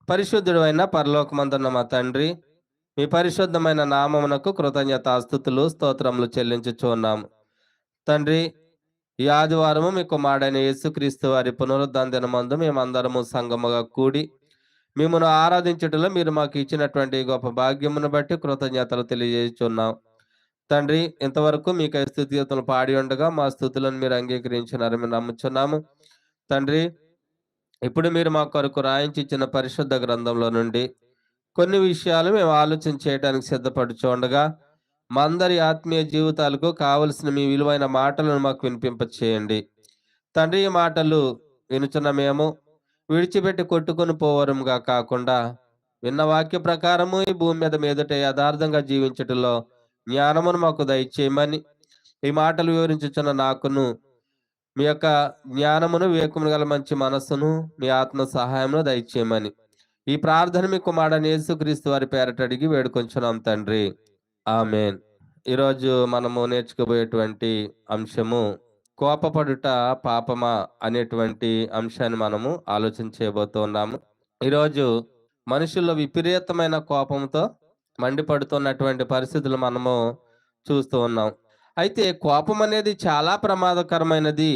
పరిశుద్ధుడు అయిన పరలోకమందున్న మా తండ్రి, మీ పరిశుద్ధమైన నామమునకు కృతజ్ఞతాస్తుతులు స్తోత్రములు చెల్లించుచున్నాము. తండ్రి, ఈ ఆదివారము మీ కుమారుడైన యేసుక్రీస్తు వారి పునరుద్ధాన దినమందు మేమందరము సంగముగా కూడి మిమ్మను ఆరాధించుటలో మీరు మాకు ఇచ్చినటువంటి ఈ గొప్ప భాగ్యమును బట్టి కృతజ్ఞతలు తెలియజేస్తున్నాం. తండ్రి, ఇంతవరకు మీకై స్తుతిగీతలు పాడి ఉండగా మా స్తుతులను మీరు అంగీకరించినారని మేము నమ్ముచున్నాము. తండ్రి, ఇప్పుడు మీరు మా కొరకు రాయించి ఇచ్చిన పరిశుద్ధ గ్రంథంలో నుండి కొన్ని విషయాలు మేము ఆలోచన చేయడానికి సిద్ధపడుచుండగా మా అందరి ఆత్మీయ జీవితాలకు కావలసిన మీ విలువైన మాటలను మాకు వినిపింపచేయండి. తండ్రి, ఈ మాటలు వినుచున్న మేము విడిచిపెట్టి కొట్టుకొని పోవరంగా కాకుండా విన్న వాక్య ప్రకారము ఈ భూమి మీద మీదట యథార్థంగా జీవించటంలో జ్ఞానమును మాకు దయచేయమని ఈ మాటలు వివరించుచున్న నాకును మీ యొక్క జ్ఞానమును వివేకమును గల మంచి మనస్సును మీ ఆత్మ సహాయమును దయచేయమని ఈ ప్రార్థన మీ కుమారుడైన యేసుక్రీస్తు వారి పేరట అడిగి వేడుకొంచున్నాం తండ్రి, ఆమేన్. ఈరోజు మనము నేర్చుకోబోయేటువంటి అంశము కోపపడుట పాపమా అనేటువంటి అంశాన్ని మనము ఆలోచన చేయబోతున్నాము. ఈరోజు మనుషుల్లో విపరీతమైన కోపంతో మండిపడుతున్నటువంటి పరిస్థితులు మనము చూస్తూ ఉన్నాం. అయితే కోపం అనేది చాలా ప్రమాదకరమైనది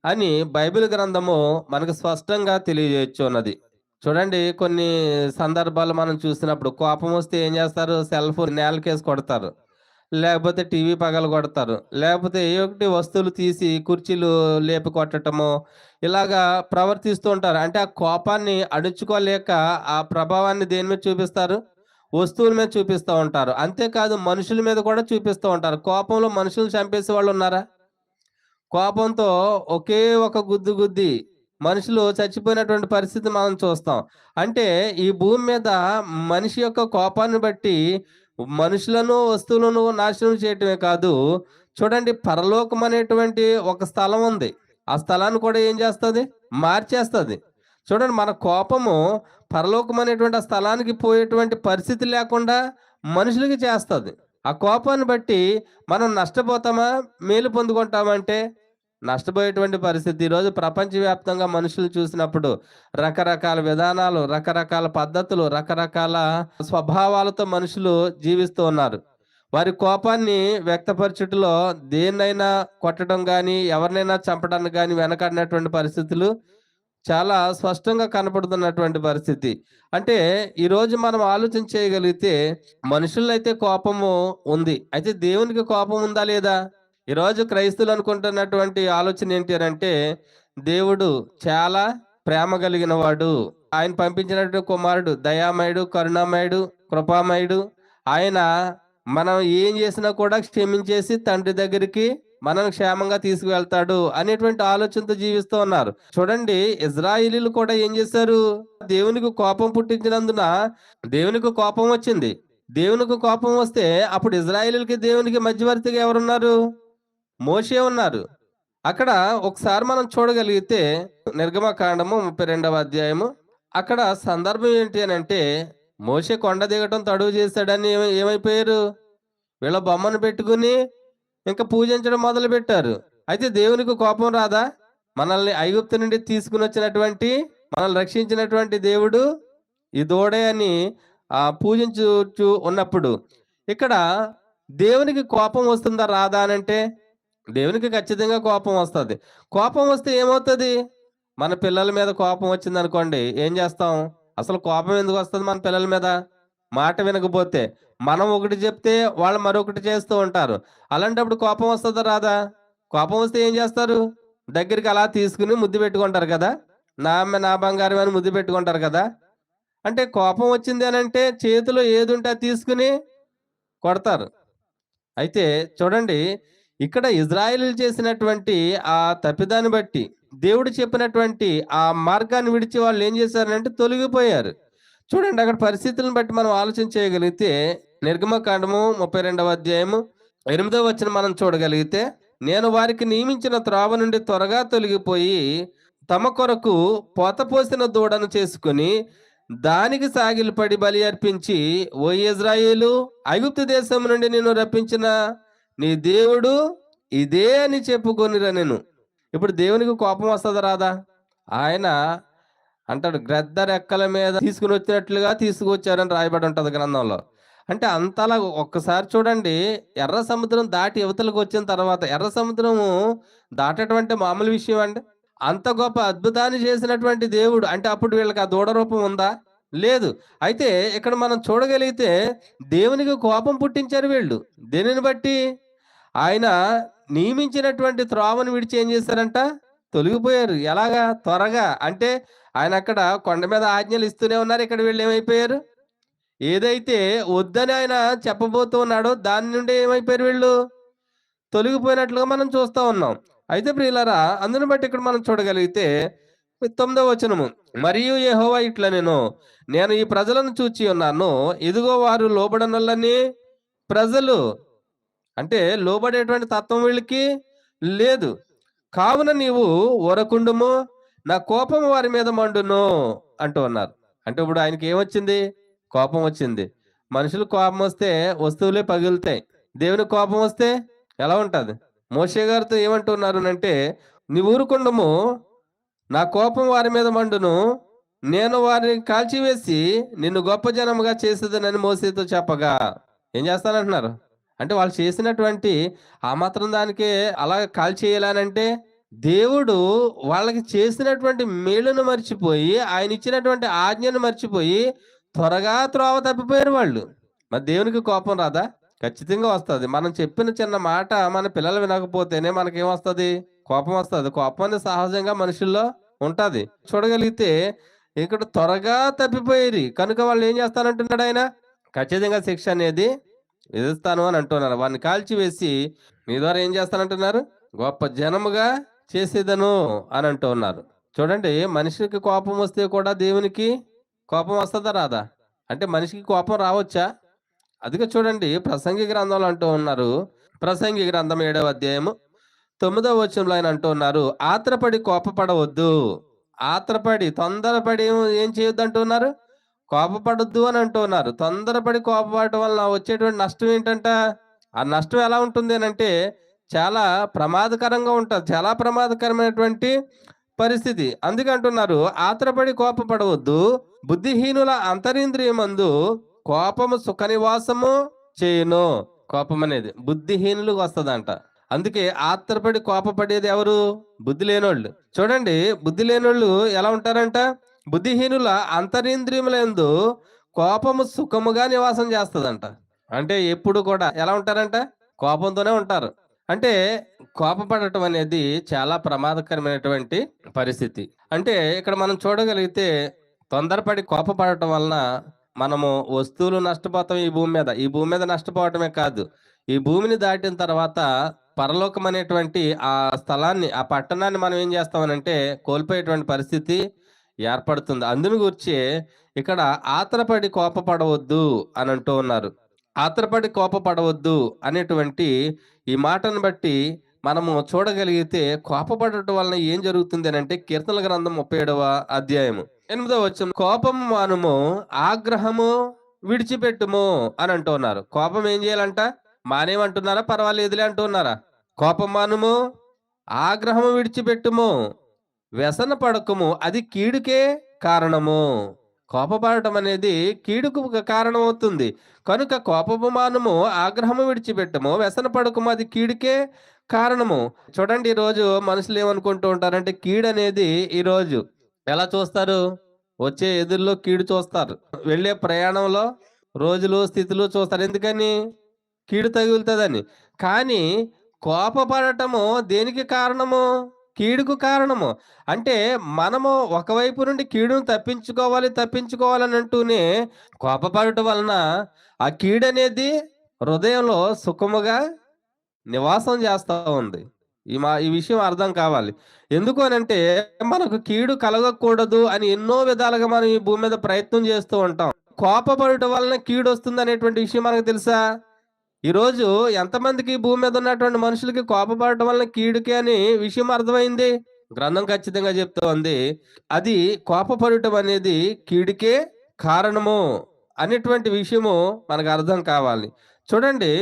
అని బైబిల్ గ్రంథము మనకు స్పష్టంగా తెలియజేస్తున్నది. చూడండి, కొన్ని సందర్భాలు మనం చూసినప్పుడు కోపం వస్తే ఏం చేస్తారు? సెల్ ఫోన్ నేలకేసి కొడతారు, లేకపోతే టీవీ పగల కొడతారు, లేకపోతే ఏ ఒకటి వస్తువులు తీసి కుర్చీలు లేపి కొట్టటము, ఇలాగా ప్రవర్తిస్తూ ఉంటారు. అంటే ఆ కోపాన్ని అణుచుకోలేక ఆ ప్రభావాన్ని దేని మీద చూపిస్తారు? వస్తువుల మీద చూపిస్తూ ఉంటారు. అంతేకాదు మనుషుల మీద కూడా చూపిస్తూ ఉంటారు. కోపంలో మనుషులు చంపేసే వాళ్ళు ఉన్నారా? కోపంతో ఒకే ఒక గుద్దు గుద్ది మనుషులు చచ్చిపోయినటువంటి పరిస్థితి మనం చూస్తాం. అంటే ఈ భూమి మీద మనిషి యొక్క కోపాన్ని బట్టి మనుషులను, వస్తువులను నాశనం చేయటమే కాదు, చూడండి, పరలోకం అనేటువంటి ఒక స్థలం ఉంది. ఆ స్థలాన్ని కూడా ఏం చేస్తది? మార్చేస్తది. చూడండి, మన కోపము పరలోకం అనేటువంటి ఆ స్థలానికి పోయేటువంటి పరిస్థితి లేకుండా మనుషులకి చేస్తది. ఆ కోపాన్ని బట్టి మనం నష్టపోతామా? మేలు పొందుకుంటామంటే నష్టపోయేటువంటి పరిస్థితి. ఈరోజు ప్రపంచవ్యాప్తంగా మనుషులు చూసినప్పుడు రకరకాల విధానాలు, రకరకాల పద్ధతులు, రకరకాల స్వభావాలతో మనుషులు జీవిస్తూ ఉన్నారు. వారి కోపాన్ని వ్యక్తపరచుటలో దేన్నైనా కొట్టడం గాని, ఎవరినైనా చంపడానికి గాని వెనకాడినటువంటి పరిస్థితులు చాలా స్పష్టంగా కనపడుతున్నటువంటి పరిస్థితి. అంటే ఈరోజు మనం ఆలోచన చేయగలిగితే మనుషుల్లో అయితే కోపము ఉంది. అయితే దేవునికి కోపం ఉందా లేదా? ఈరోజు క్రైస్తవులు అనుకుంటున్నటువంటి ఆలోచన ఏంటి అనంటే, దేవుడు చాలా ప్రేమ కలిగిన వాడు. ఆయన పంపించినటువంటి కుమారుడు దయామయుడు, కరుణామయుడు, కృపామయుడు. ఆయన మనం ఏం చేసినా కూడా క్షమించేసి తండ్రి దగ్గరికి మనల్ని క్షేమంగా తీసుకువెళ్తాడు అనేటువంటి ఆలోచనతో జీవిస్తూ ఉన్నారు. చూడండి, ఇజ్రాయేలీలు కూడా ఏం చేశారు? దేవునికి కోపం పుట్టించినందున దేవునికి కోపం వచ్చింది. దేవునికి కోపం వస్తే అప్పుడు ఇజ్రాయేలీలకి దేవునికి మధ్యవర్తిగా ఎవరున్నారు? మోషే ఉన్నారు. అక్కడ ఒకసారి మనం చూడగలిగితే నిర్గమకాండము 32వ అధ్యాయము, అక్కడ సందర్భం ఏంటి అనంటే, మోషే కొండ దిగటం తడువు చేశాడని ఏమైపోయారు? వీళ్ళ బొమ్మను పెట్టుకుని ఇంకా పూజించడం మొదలు పెట్టారు. అయితే దేవునికి కోపం రాదా? మనల్ని ఐగుప్తు నుండి తీసుకుని వచ్చినటువంటి, మనల్ని రక్షించినటువంటి దేవుడు ఈ దూడే అని పూజించుచు ఉన్నప్పుడు ఇక్కడ దేవునికి కోపం వస్తుందా రాదా అనంటే దేవునికి ఖచ్చితంగా కోపం వస్తుంది. కోపం వస్తే ఏమవుతుంది? మన పిల్లల మీద కోపం వచ్చింది అనుకోండి, ఏం చేస్తాం? అసలు కోపం ఎందుకు వస్తుంది మన పిల్లల మీద? మాట వినకపోతే మనం ఒకటి చెప్తే వాళ్ళు మరొకటి చేస్తూ ఉంటారు. అలాంటప్పుడు కోపం వస్తుందా రాదా? కోపం వస్తే ఏం చేస్తారు? దగ్గరికి అలా తీసుకుని ముద్దు పెట్టుకుంటారు కదా, నా అమ్మ నా బంగారం అని ముద్దు పెట్టుకుంటారు కదా. అంటే కోపం వచ్చింది అని అంటే చేతిలో ఏది ఉంటే అది తీసుకుని కొడతారు. అయితే చూడండి, ఇక్కడ ఇజ్రాయేలీలు చేసినటువంటి ఆ తప్పిదాన్ని బట్టి దేవుడు చెప్పినటువంటి ఆ మార్గాన్ని విడిచి వాళ్ళు ఏం చేశారంటే తొలగిపోయారు. చూడండి, అక్కడ పరిస్థితులను బట్టి మనం ఆలోచన చేయగలిగితే నిర్గమకాండము 32వ అధ్యాయము 8వ వచనం మనం చూడగలిగితే, నేను వారికి నియమించిన త్రోవ నుండి త్వరగా తొలగిపోయి తమ కొరకు పోతపోసిన దూడను చేసుకుని దానికి సాగిలపడి బలి అర్పించి, ఓ ఇజ్రాయేలు, ఐగుప్తు దేశం నుండి నేను రప్పించిన నీ దేవుడు ఇదే అని చెప్పుకొనిరా నేను. ఇప్పుడు దేవునికి కోపం వస్తుందా రాదా? ఆయన అంటాడు, గ్రద్ద రెక్కల మీద తీసుకుని వచ్చినట్లుగా తీసుకువచ్చారని రాయబడి ఉంటది గ్రంథంలో. అంటే అంతలా ఒక్కసారి చూడండి, ఎర్ర సముద్రం దాటి యువతలకు వచ్చిన తర్వాత, ఎర్ర సముద్రము దాటడం అంటే మామూలు విషయం అండి? అంత గొప్ప అద్భుతాన్ని చేసినటువంటి దేవుడు అంటే అప్పుడు వీళ్ళకి ఆ దూడ రూపం ఉందా? లేదు. అయితే ఇక్కడ మనం చూడగలిగితే దేవునికి కోపం పుట్టించారు వీళ్ళు. దేనిని బట్టి? ఆయన నియమించినటువంటి త్రోవను విడిచి ఏం చేశారంట? తొలగిపోయారు. ఎలాగా? త్వరగా. అంటే ఆయన అక్కడ కొండ మీద ఆజ్ఞలు ఇస్తూనే ఉన్నారు. ఇక్కడ వీళ్ళు ఏమైపోయారు? ఏదైతే వద్దని ఆయన చెప్పబోతూ ఉన్నాడో దాని నుండి ఏమైపోయారు వీళ్ళు? తొలగిపోయినట్లుగా మనం చూస్తా ఉన్నాం. అయితే ప్రియులారా, అందుని బట్టి ఇక్కడ మనం చూడగలిగితే 9వ వచనము, మరియు యెహోవా ఇట్లనెను, నేను ఈ ప్రజలను చూచి ఉన్నాను, ఇదిగో వారు లోబడనొల్లని ప్రజలు. అంటే లోబడేటువంటి తత్వం వీళ్ళకి లేదు. కావున నీవు ఊరకుండుము, నా కోపం వారి మీద మండును అంటూ ఉన్నారు. అంటే ఇప్పుడు ఆయనకి ఏమొచ్చింది? కోపం వచ్చింది. మనుషులకు కోపం వస్తే వస్తువులే పగులుతాయి. దేవునికి కోపం వస్తే ఎలా ఉంటది? మోషే గారితో ఏమంటున్నారనంటే, నీవు ఊరుకుండము, నా కోపం వారి మీద మండును, నేను వారిని కాల్చివేసి నిన్ను గొప్ప జనముగా చేసేదనని మోసేతో చెప్పగా. ఏం చేస్తానంటున్నారు? అంటే వాళ్ళు చేసినటువంటి ఆ మాత్రం దానికే అలా కాల్చేయాలనంటే, దేవుడు వాళ్ళకి చేసినటువంటి మేలును మర్చిపోయి, ఆయన ఇచ్చినటువంటి ఆజ్ఞను మర్చిపోయి, త్వరగా త్రోవ తప్పిపోయారు వాళ్ళు. మరి దేవునికి కోపం రాదా? ఖచ్చితంగా వస్తది. మనం చెప్పిన చిన్న మాట మన పిల్లలు వినకపోతేనే మనకేమొస్తది? కోపం వస్తది. కోపం అనేది సహజంగా మనుషుల్లో ఉంటది. చూడగలిగితే ఇక్కడ త్వరగా తప్పిపోయిరి. కనుక వాళ్ళు ఏం చేస్తానంటున్నాడు ఆయన? ఖచ్చితంగా శిక్ష అనేది విధిస్తాను అని అంటున్నారు. వారిని కాల్చివేసి మీ ద్వారా ఏం చేస్తానంటున్నారు? గొప్ప జనముగా చేసేదను అని అంటూ ఉన్నారు. చూడండి, మనిషికి కోపం వస్తే కూడా దేవునికి కోపం వస్తదా రాదా? అంటే మనిషికి కోపం రావచ్చా? అదిగో చూడండి, ప్రసంగి గ్రంథంలో అంటూ ఉన్నారు. ప్రసంగి గ్రంథం 7వ అధ్యాయము 9వ వచనంలో ఆయన అంటూ ఉన్నారు, ఆత్రపడి కోపపడవద్దు. ఆత్రపడి తొందరపడి ఏం చేయొద్దు అంటున్నారు? కోపపడొద్దు అని అంటూ ఉన్నారు. తొందరపడి కోపపడటం వలన వచ్చేటువంటి నష్టం ఏంటంట? ఆ నష్టం ఎలా ఉంటుంది అనంటే చాలా ప్రమాదకరంగా ఉంటది. చాలా ప్రమాదకరమైనటువంటి పరిస్థితి. అందుకే అంటున్నారు, ఆత్రపడి కోపపడవద్దు. బుద్ధిహీనుల అంతరింద్రియమందు కోపము సుఖ నివాసము చేయును. కోపం అనేది బుద్ధిహీనులకు వస్తదంట. అందుకే ఆత్రపడి కోపపడేది ఎవరు? బుద్ధి లేనోళ్ళు. చూడండి, బుద్ధి లేనోళ్ళు ఎలా ఉంటారంట? బుద్ధిహీనుల అంతరింద్రియములందు కోపము సుఖముగా నివాసం చేస్తదంట. అంటే ఎప్పుడు కూడా ఎలా ఉంటారంట? కోపంతోనే ఉంటారు. అంటే కోపపడటం అనేది చాలా ప్రమాదకరమైనటువంటి పరిస్థితి. అంటే ఇక్కడ మనం చూడగలిగితే తొందరపడి కోపపడటం వలన మనము వస్తువులు నష్టపోతాం ఈ భూమి మీద. ఈ భూమి మీద నష్టపోవటమే కాదు, ఈ భూమిని దాటిన తర్వాత పరలోకం అనేటువంటి ఆ స్థలాన్ని, ఆ పట్టణాన్ని మనం ఏం చేస్తామనంటే కోల్పోయేటువంటి పరిస్థితి ఏర్పడుతుంది. అందును గూర్చి ఇక్కడ ఆత్రపడి కోపపడవద్దు అని అంటూ ఉన్నారు. ఆత్రపడి కోపపడవద్దు అనేటువంటి ఈ మాటను బట్టి మనము చూడగలిగితే కోపపడటం వలన ఏం జరుగుతుంది అనంటే, కీర్తనల గ్రంథం 37వ అధ్యాయము 8వ వచనం, కోపము మానుము, ఆగ్రహము విడిచిపెట్టుము అని అంటూ ఉన్నారు. కోపం ఏం చేయాలంట? మానేమంటున్నారా? పర్వాలేదులే అంటున్నారా? కోపం మానుము, ఆగ్రహము విడిచిపెట్టుము, వ్యసన పడకము, అది కీడుకే కారణము. కోపపడటం అనేది కీడుకు ఒక కారణం అవుతుంది. కనుక కోపము మానుము, ఆగ్రహము విడిచిపెట్టము, వ్యసన పడకము, అది కీడుకే కారణము. చూడండి, ఈరోజు మనుషులు ఏమనుకుంటూ ఉంటారంటే, కీడు అనేది ఈరోజు ఎలా చూస్తారు? వచ్చే ఎదురులో కీడు చూస్తారు. వెళ్ళే ప్రయాణంలో రోజులు స్థితులు చూస్తారు. ఎందుకని? కీడు తగులుతుందని. కానీ కోపపడటము దేనికి కారణము? కీడుకు కారణము. అంటే మనము ఒకవైపు నుండి కీడును తప్పించుకోవాలని అంటూనే కోపపడటం వలన ఆ కీడనేది హృదయంలో సుఖముగా నివాసం చేస్తా ఉంది. ఈ విషయం అర్థం కావాలి. ఎందుకు అనంటే మనకు కీడు కలగకూడదు అని ఎన్నో విధాలుగా మనం ఈ భూమి మీద ప్రయత్నం చేస్తూ ఉంటాం. కోపపడటం వలన కీడు వస్తుంది అనేటువంటి విషయం మనకు తెలుసా? ఈరోజు ఎంతమందికి ఈ భూమి మీద ఉన్నటువంటి మనుషులకి కోపపడటం వలన కీడుకే అని విషయం అర్థమైంది? గ్రంథం ఖచ్చితంగా చెప్తా ఉంది, అది కోపపడటం అనేది కీడుకే కారణము అనేటువంటి విషయము మనకు అర్థం కావాలి. చూడండి,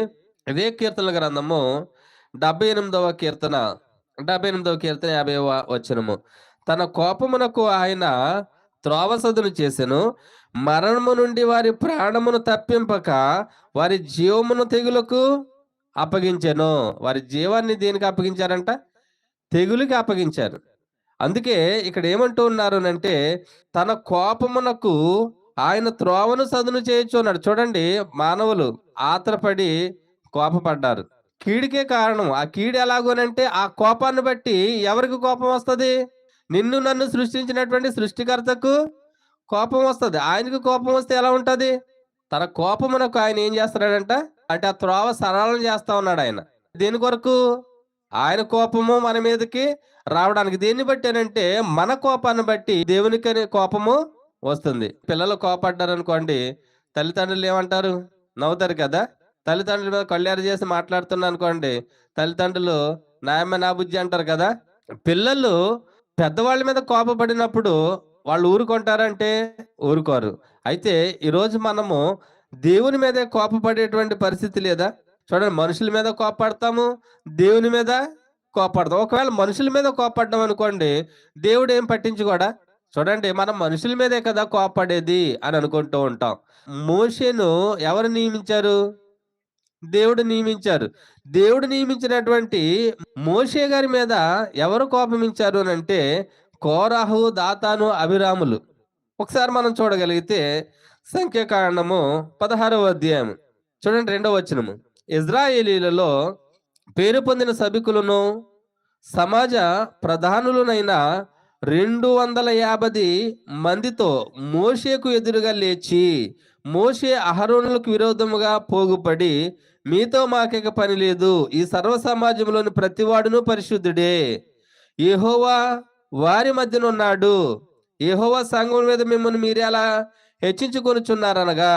ఇదే కీర్తనల గ్రంథము 78వ కీర్తన 78వ కీర్తన 50వ వచనము, తన కోపమునకు ఆయన త్రోవ సదును చేసెను. మరణము నుండి వారి ప్రాణమును తప్పింపక వారి జీవమును తెగులుకు అప్పగించెను. వారి జీవాన్ని దేనికి అప్పగించారంట? తెగులుకి అప్పగించారు. అందుకే ఇక్కడ ఏమంటూ ఉన్నారనంటే, తన కోపమునకు ఆయన త్రోవను సదును చేయుచున్నాడు. చూడండి, మానవులు ఆత్రపడి కోపపడ్డారు. కీడుకే కారణం. ఆ కీడు ఎలాగోనంటే, ఆ కోపాన్ని బట్టి ఎవరికి కోపం వస్తది? నిన్ను నన్ను సృష్టించినటువంటి సృష్టికర్తకు కోపం వస్తది. ఆయనకు కోపం వస్తే ఎలా ఉంటది? తన కోపమునకు ఆయన ఏం చేస్తున్నాడంట? అంటే ఆ త్రోవ సరళం చేస్తా ఉన్నాడు ఆయన. దేని కొరకు? ఆయన కోపము మన మీదకి రావడానికి. దేన్ని బట్టేనంటే, మన కోపాన్ని బట్టి దేవునికనే కోపము వస్తుంది. పిల్లలు కోపడ్డారనుకోండి, తల్లిదండ్రులు ఏమంటారు? నవ్వుతారు కదా! తల్లిదండ్రుల మీద కళ్ళెర్ర చేసి మాట్లాడుతున్నా అనుకోండి, తల్లిదండ్రులు నాయమ్మ నా బుజ్జి అంటారు కదా! పిల్లలు పెద్దవాళ్ళ మీద కోపపడినప్పుడు వాళ్ళు ఊరుకుంటారంటే ఊరుకోరు. అయితే ఈరోజు మనము దేవుని మీదే కోపపడేటువంటి పరిస్థితి లేదా? చూడండి, మనుషుల మీద కోపపడతాము, దేవుని మీద కోపడతాం. ఒకవేళ మనుషుల మీద కోపడ్డాం అనుకోండి, దేవుడు ఏం పట్టించుకోడా? చూడండి, మనం మనుషుల మీదే కదా కోపపడేది అని అనుకుంటూ ఉంటాం. మోషేను ఎవరు నియమించారు? దేవుడు నియమించారు. దేవుడు నియమించినటువంటి మోషే గారి మీద ఎవరు కోపమించారు అనంటే, కోరాహు, దాతాను, అభిరాములు. ఒకసారి మనం చూడగలిగితే సంఖ్యాకాండము 16వ అధ్యాయం చూడండి, 2వ వచనము. ఇజ్రాయేలీలలో పేరు పొందిన సభికులను సమాజ ప్రధానులనైన 250 మందితో మోషేకు ఎదురుగా లేచి, మోషే అహరోనులకు విరోధముగా పోగుపడి, మీతో మాకిక పని లేదు, ఈ సర్వ సమాజంలోని ప్రతివాడును పరిశుద్ధుడే, యెహోవా వారి మధ్యన ఉన్నాడు, యెహోవా సంఘం మీద మిమ్మల్ని మీరు ఎలా హెచ్చించుకొనుచున్నారనగా.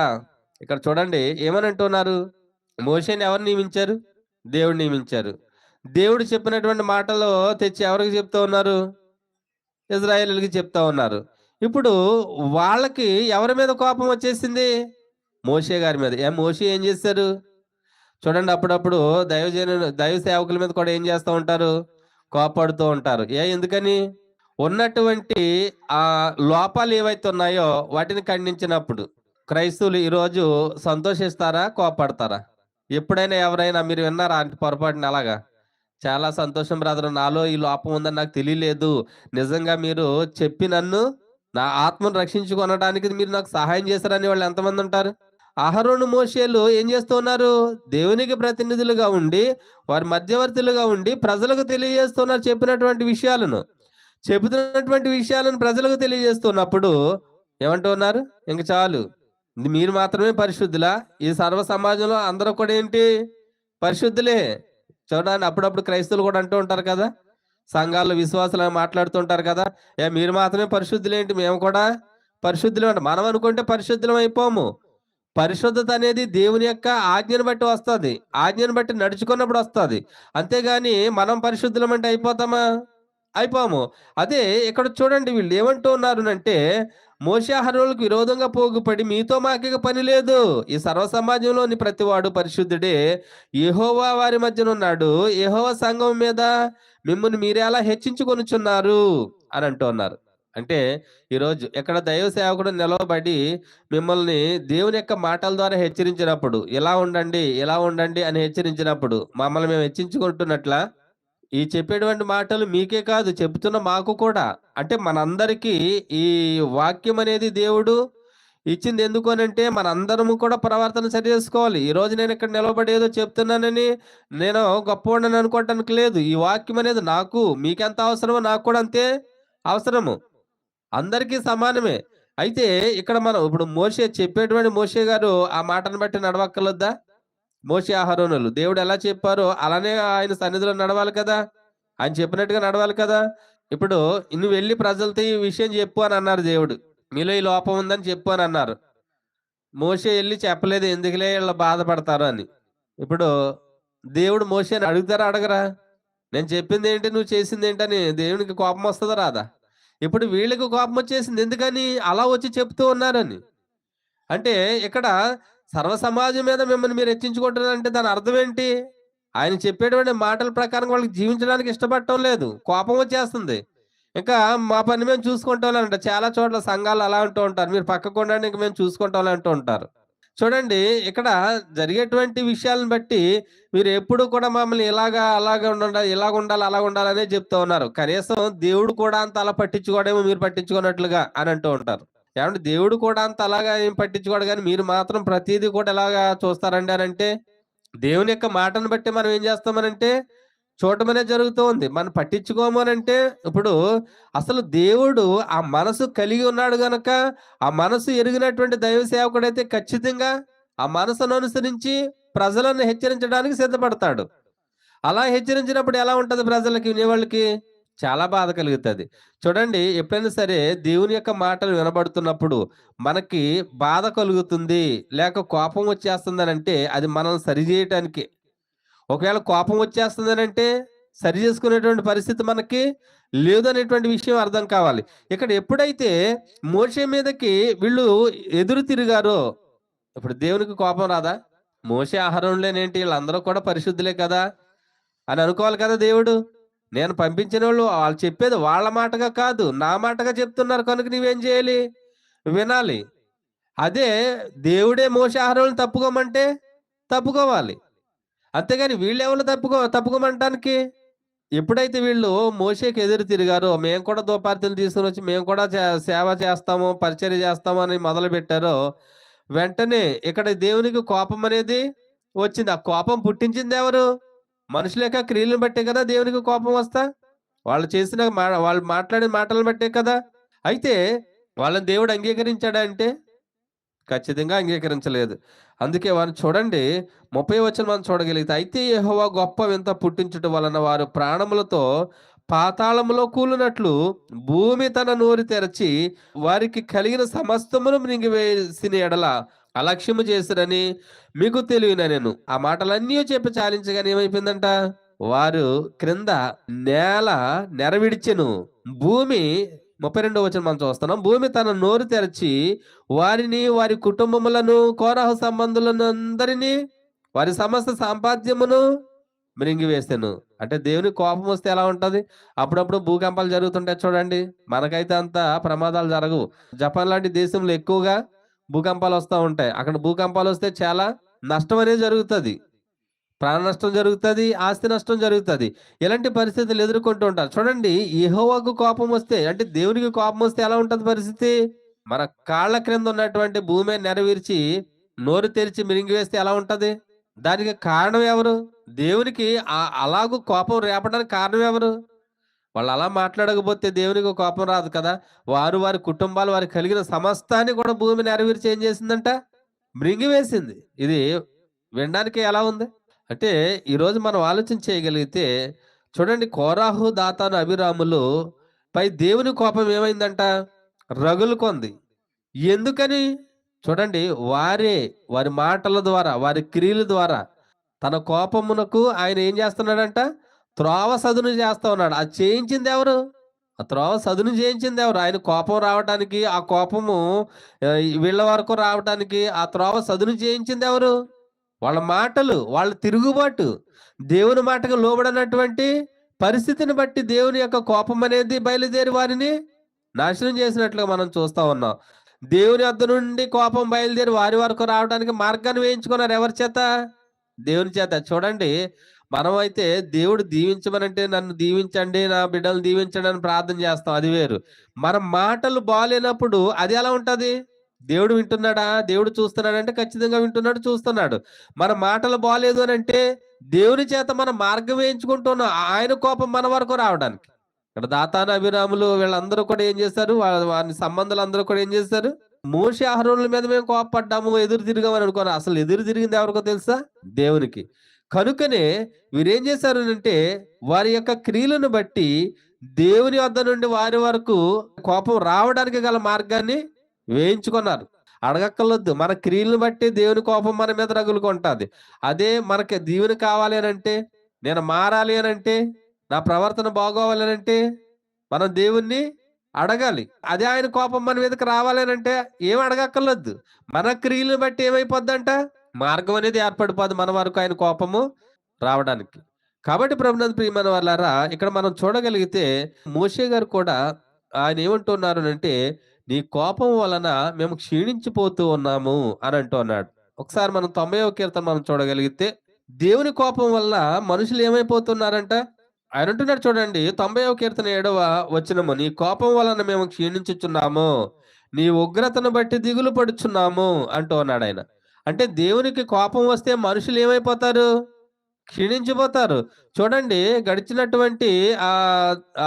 ఇక్కడ చూడండి ఏమని అంటున్నారు? మోషేని ఎవరు నియమించారు? దేవుడు నియమించారు. దేవుడు చెప్పినటువంటి మాటలు తెచ్చి ఎవరికి చెప్తా ఉన్నారు? ఇజ్రాయేలీయులకి చెప్తా ఉన్నారు. ఇప్పుడు వాళ్ళకి ఎవరి మీద కోపం వచ్చేసింది? మోషే గారి మీద. మోషే ఏం చేశారు? చూడండి, అప్పుడప్పుడు దైవ సేవకుల మీద కూడా ఏం చేస్తూ ఉంటారు? కోపడుతూ ఉంటారు. ఎందుకని? ఉన్నటువంటి ఆ లోపాలు ఏవైతే ఉన్నాయో వాటిని ఖండించినప్పుడు. క్రైస్తవులు ఈరోజు సంతోషిస్తారా? కోపడతారా? ఎప్పుడైనా ఎవరైనా మీరు విన్నారా అంటే పొరపాటున అలాగా? చాలా సంతోషం బ్రదర్, నాలో ఈ లోపం ఉందని నాకు తెలియలేదు. నిజంగా మీరు చెప్పి నన్ను, నా ఆత్మను రక్షించుకొనడానికి మీరు నాకు సహాయం చేశారని వాళ్ళు ఎంతమంది ఉంటారు? అహరోను, మోషేలు ఏం చేస్తూ ఉన్నారు? దేవునికి ప్రతినిధులుగా ఉండి, వారి మధ్యవర్తులుగా ఉండి ప్రజలకు తెలియజేస్తున్నారు. చెబుతున్నటువంటి విషయాలను ప్రజలకు తెలియజేస్తున్నప్పుడు ఏమంటూ ఉన్నారు? ఇంక చాలు, మీరు మాత్రమే పరిశుద్ధులా? ఈ సర్వ సమాజంలో అందరూ కూడా ఏంటి? పరిశుద్ధులే. చూడండి, అప్పుడప్పుడు క్రైస్తవులు కూడా అంటూ ఉంటారు కదా, సంఘాల్లో విశ్వాసాలు మాట్లాడుతూ ఉంటారు కదా, మీరు మాత్రమే పరిశుద్ధులేంటి, మేము కూడా పరిశుద్ధులే అంట. మనం అనుకుంటే పరిశుద్ధులం అయిపోము. పరిశుద్ధత అనేది దేవుని యొక్క ఆజ్ఞను బట్టి వస్తుంది. ఆజ్ఞను బట్టి నడుచుకున్నప్పుడు వస్తుంది. అంతేగాని మనం పరిశుద్ధులం అంటే అయిపోతామా? అయిపోము. అదే ఇక్కడ చూడండి, వీళ్ళు ఏమంటూ ఉన్నారునంటే, మోషే అహరోనులకు విరోధంగా పోగుపడి, మీతో మాకిక పని లేదు, ఈ సర్వ సమాజంలోని ప్రతివాడు పరిశుద్ధుడే, యెహోవా వారి మధ్యన ఉన్నాడు, యెహోవా సంఘం మీద మిమ్మల్ని మీరెలా హెచ్చించుకొనుచున్నారు అని అంటూ ఉన్నారు. అంటే ఈరోజు ఎక్కడ దైవ సేవకుడు నిలవబడి మిమ్మల్ని దేవుని యొక్క మాటల ద్వారా హెచ్చరించినప్పుడు, ఇలా ఉండండి, ఇలా ఉండండి అని హెచ్చరించినప్పుడు మమ్మల్ని మేము హెచ్చించుకుంటున్నట్లా? ఈ చెప్పేటువంటి మాటలు మీకే కాదు, చెబుతున్న మాకు కూడా. అంటే మనందరికీ ఈ వాక్యం అనేది దేవుడు ఇచ్చింది. ఎందుకు అనంటే మనందరము కూడా ప్రవర్తన సరి చేసుకోవాలి. ఈ రోజు నేను ఇక్కడ నిలబడి ఏదో చెప్తున్నానని నేను గొప్పవాడిని అనుకోవటానికి లేదు. ఈ వాక్యం అనేది నాకు, మీకెంత అవసరమో నాకు కూడా అంతే అవసరము. అందరికీ సమానమే. అయితే ఇక్కడ మనం ఇప్పుడు చెప్పేటువంటి మోషే గారు ఆ మాటను బట్టి నడవక్కర్లేదా? మోషే, అహరోనులు దేవుడు ఎలా చెప్పారో అలానే ఆయన సన్నిధిలో నడవాలి కదా, ఆయన చెప్పినట్టుగా నడవాలి కదా. ఇప్పుడు నువ్వు వెళ్ళి ప్రజలతో ఈ విషయం చెప్పు అని అన్నారు దేవుడు. మీలో ఈ లోపం ఉందని చెప్పు అని అన్నారు. మోషే వెళ్ళి చెప్పలేదు, ఎందుకులే వీళ్ళు బాధపడతారు అని. ఇప్పుడు దేవుడు మోషేని అడుగుతారా? అడగరా? నేను చెప్పింది ఏంటి, నువ్వు చేసింది ఏంటని దేవునికి కోపం వస్తుందా రాదా? ఇప్పుడు వీళ్ళకి కోపం వచ్చేసింది. ఎందుకని? అలా వచ్చి చెప్తూ ఉన్నారని. అంటే ఇక్కడ సర్వ సమాజం మీద మిమ్మల్ని మీరు హెచ్చించుకుంటున్నారంటే దాని అర్థం ఏంటి? ఆయన చెప్పేటువంటి మాటల ప్రకారం వాళ్ళకి జీవించడానికి ఇష్టపడటం లేదు, కోపం వచ్చేస్తుంది. ఇంకా మా పని మేము చూసుకుంటాంలేంట. చాలా చోట్ల సంఘాలు అలా అంటూ ఉంటారు. మీరు పక్కకు ఉండండి, ఇంక మేము చూసుకుంటాంలే అంటూ ఉంటారు. చూడండి, ఇక్కడ జరిగేటువంటి విషయాలను బట్టి మీరు ఎప్పుడు కూడా మమ్మల్ని ఇలాగా, అలాగా ఉండాలి, ఇలాగుండాలి, అలాగుండాలనే చెప్తూ ఉన్నారు. కనీసం దేవుడు కూడా అంత అలా పట్టించుకోడేమో మీరు పట్టించుకున్నట్లుగా అని అంటూ ఉంటారు. ఏవండీ, దేవుడు కూడా అంత అలాగా ఏం పట్టించుకోడు గానీ, మీరు మాత్రం ప్రతీదీ కూడా ఎలాగా చూస్తారండి అనంటే, దేవుని యొక్క మాటను బట్టి మనం ఏం చేస్తామనంటే, చూడటం అనేది జరుగుతూ ఉంది. మనం పట్టించుకోము అనంటే, ఇప్పుడు అసలు దేవుడు ఆ మనసు కలిగి ఉన్నాడు గనక, ఆ మనసు ఎరిగినటువంటి దైవ సేవకుడైతే ఖచ్చితంగా ఆ మనసును అనుసరించి ప్రజలను హెచ్చరించడానికి సిద్ధపడతాడు. అలా హెచ్చరించినప్పుడు ఎలా ఉంటది ప్రజలకి, వినేవాళ్ళకి? చాలా బాధ కలుగుతది. చూడండి, ఎప్పుడైనా సరే దేవుని యొక్క మాటలు వినబడుతున్నప్పుడు మనకి బాధ కలుగుతుంది, లేక కోపం వచ్చేస్తుందనంటే అది మనల్ని సరిజేయటానికే. ఒకవేళ కోపం వచ్చేస్తుందనంటే సరి చేసుకునేటువంటి పరిస్థితి మనకి లేదనేటువంటి విషయం అర్థం కావాలి. ఇక్కడ ఎప్పుడైతే మోషే మీదకి వీళ్ళు ఎదురు తిరిగారో, ఇప్పుడు దేవునికి కోపం రాదా? మోషే అహరోనులేనేంటి, వీళ్ళందరూ కూడా పరిశుద్ధులే కదా అని అనుకోవాలి కదా దేవుడు. నేను పంపించినోళ్ళు వాళ్ళు చెప్పేది వాళ్ళ మాటగా కాదు, నా మాటగా చెప్తున్నారు కనుక నువ్వేం చేయాలి? వినాలి. అదే దేవుడే మోషే అహరోనులను తప్పుకోమంటే తప్పుకోవాలి. అంతేగాని వీళ్ళెవరు తప్పుకోమంటానికి? ఎప్పుడైతే వీళ్ళు మోషేకి ఎదురు తిరిగారో, మేము కూడా ధూపార్తులు తీసుకొనొచ్చి మేము కూడా సేవ చేస్తాము, పరిచర్య చేస్తాము అని మొదలుపెట్టారో, వెంటనే ఇక్కడ దేవునికి కోపం అనేది వచ్చింది. ఆ కోపం పుట్టించిందెవరు? మనుషుల యొక్క క్రియలను బట్టే కదా దేవునికి కోపం వస్తా. వాళ్ళు చేసిన వాళ్ళు మాట్లాడిన మాటలను బట్టే కదా. అయితే వాళ్ళని దేవుడు అంగీకరించాడా అంటే ఖచ్చితంగా అంగీకరించలేదు. అందుకే వారిని చూడండి, 30 వచనం మనం చూడగలిగితే, అయితే యెహోవా గొప్ప వింత పుట్టించుట వలన వారు ప్రాణములతో పాతాళములో కూలినట్లు భూమి తన నోరు తెరచి వారికి కలిగిన సమస్తమును మింగివేసిన ఎడల అలక్ష్యము చేసిరని మీకు తెలియనెను. ఆ మాటలన్నీ చెప్పి చాలించగానే ఏమైపోయిందంట? వారు క్రింద నేల నెరవిడిచెను. భూమి 32వ వచనం మనం చూస్తున్నాం. భూమి తన నోరు తెరచి వారిని, వారి కుటుంబములను, కోరహు సంబంధులను అందరినీ, వారి సమస్త సంపాద్యమును మృంగివేసెను. అంటే దేవునికి కోపం వస్తే ఎలా ఉంటది? అప్పుడప్పుడు భూకంపాలు జరుగుతుంటాయి చూడండి. మనకైతే అంత ప్రమాదాలు జరగవు. జపాన్ లాంటి దేశంలో ఎక్కువగా భూకంపాలు వస్తా ఉంటాయి. అక్కడ భూకంపాలు వస్తే చాలా నష్టం అనేది జరుగుతది. ప్రాణ నష్టం జరుగుతది, ఆస్తి నష్టం జరుగుతది. ఇలాంటి పరిస్థితులు ఎదుర్కొంటూ ఉంటారు. చూడండి, యెహోవాకు కోపం వస్తే, అంటే దేవునికి కోపం వస్తే ఎలా ఉంటది పరిస్థితి? మన కాళ్ళ క్రింద ఉన్నటువంటి భూమి నెరవేర్చి నోరు తెరిచి మింగివేస్తే ఎలా ఉంటది? దానికి కారణం ఎవరు? దేవునికి అలాగూ కోపం రేపడానికి కారణం ఎవరు? వాళ్ళు అలా మాట్లాడకపోతే దేవునికి కోపం రాదు కదా. వారు, వారి కుటుంబాలు, వారికి కలిగిన సమస్తాన్ని కూడా భూమి నెరవేర్చి ఏం చేసిందంట? మృంగివేసింది. ఇది వినడానికి ఎలా ఉంది? అంటే ఈరోజు మనం ఆలోచన చేయగలిగితే చూడండి, కోరాహు, దాతాను, అభిరాములు పై దేవుని కోపం ఏమైందంట? రగులుకొంది. ఎందుకని? చూడండి, వారి మాటల ద్వారా, వారి క్రియల ద్వారా తన కోపమునకు ఆయన ఏం చేస్తున్నాడంట? త్రోవ సదును చేస్తా ఉన్నాడు. అది చేయించింది ఎవరు? ఆ త్రోవ సదును చేయించింది ఎవరు? ఆయన కోపం రావటానికి, ఆ కోపము వీళ్ళ వరకు రావటానికి ఆ త్రోవ సదును చేయించింది ఎవరు? వాళ్ళ మాటలు, వాళ్ళ తిరుగుబాటు. దేవుని మాటకు లోబడనటువంటి పరిస్థితిని బట్టి దేవుని యొక్క కోపం అనేది బయలుదేరి వారిని నాశనం చేసినట్లుగా మనం చూస్తా ఉన్నాం. దేవుని వద్ద నుండి కోపం బయలుదేరి వారి వరకు రావడానికి మార్గాన్ని వేయించుకున్నారు. ఎవరి చేత? దేవుని చేత. చూడండి, మనమైతే దేవుడు దీవించమనంటే నన్ను దీవించండి, నా బిడ్డలను దీవించండి అని ప్రార్థన చేస్తాం, అది వేరు. మన మాటలు బాలేనప్పుడు అది ఎలా ఉంటది? దేవుడు వింటున్నాడా? దేవుడు చూస్తున్నాడంటే ఖచ్చితంగా వింటున్నాడు, చూస్తున్నాడు. మన మాటలు బాలేదు అనంటే దేవుని చేత మనం మార్గం వేయించుకుంటున్నాం ఆయన కోపం మన వరకు రావడానికి. ఇక్కడ దాతాను, అభిరాములు వీళ్ళందరూ కూడా ఏం చేశారు? వారి సంబంధాలందరూ కూడా ఏం చేశారు? మోషే అహరోనుల మీద మేము కోపపడ్డాము, ఎదురు తిరిగామని అనుకోను. అసలు ఎదురు తిరిగింది ఎవరికో తెలుసా? దేవునికి. కనుకనే వీరేం చేశారు అంటే వారి యొక్క క్రియలను బట్టి దేవుని వద్ద నుండి వారి వరకు కోపం రావడానికి గల మార్గాన్ని వేయించుకున్నారు. అడగక్కర్లొద్దు, మన క్రియలను బట్టి దేవుని కోపం మన మీద రగులుకుంటాది. అదే మనకి దీవెన కావాలి అనంటే, నేను మారాలి అనంటే, నా ప్రవర్తన బాగోవాలి అనంటే మనం దేవుణ్ణి అడగాలి. అదే ఆయన కోపం మన మీదకి రావాలి అనంటే ఏం అడగక్కర్లొద్దు. మన క్రియలను బట్టి ఏమైపోద్దంట? మార్గం అనేది ఏర్పడిపోద్ది మన వరకు ఆయన కోపము రావడానికి. కాబట్టి ప్రభునందు ప్రియమైన వాళ్ళారా, ఇక్కడ మనం చూడగలిగితే మోషే గారు కూడా ఆయన ఏమంటున్నారనంటే, "నీ కోపం వలన మేము క్షీణించిపోతూ ఉన్నాము" అని అంటున్నాడు. ఒకసారి మనం 90వ కీర్తన మనం చూడగలిగితే, దేవుని కోపం వల్ల మనుషులు ఏమైపోతున్నారంట? ఆయన అంటున్నాడు చూడండి 90వ కీర్తన 7వ వచనము, "నీ కోపం వలన మేము క్షీణించుచున్నాము. నీ ఉగ్రతను బట్టి దిగులు పడుచున్నాము" అంటూ ఉన్నాడాయన. అంటే దేవునికి కోపం వస్తే మనుషులు ఏమైపోతారు? క్షీణించిపోతారు. చూడండి గడిచినటువంటి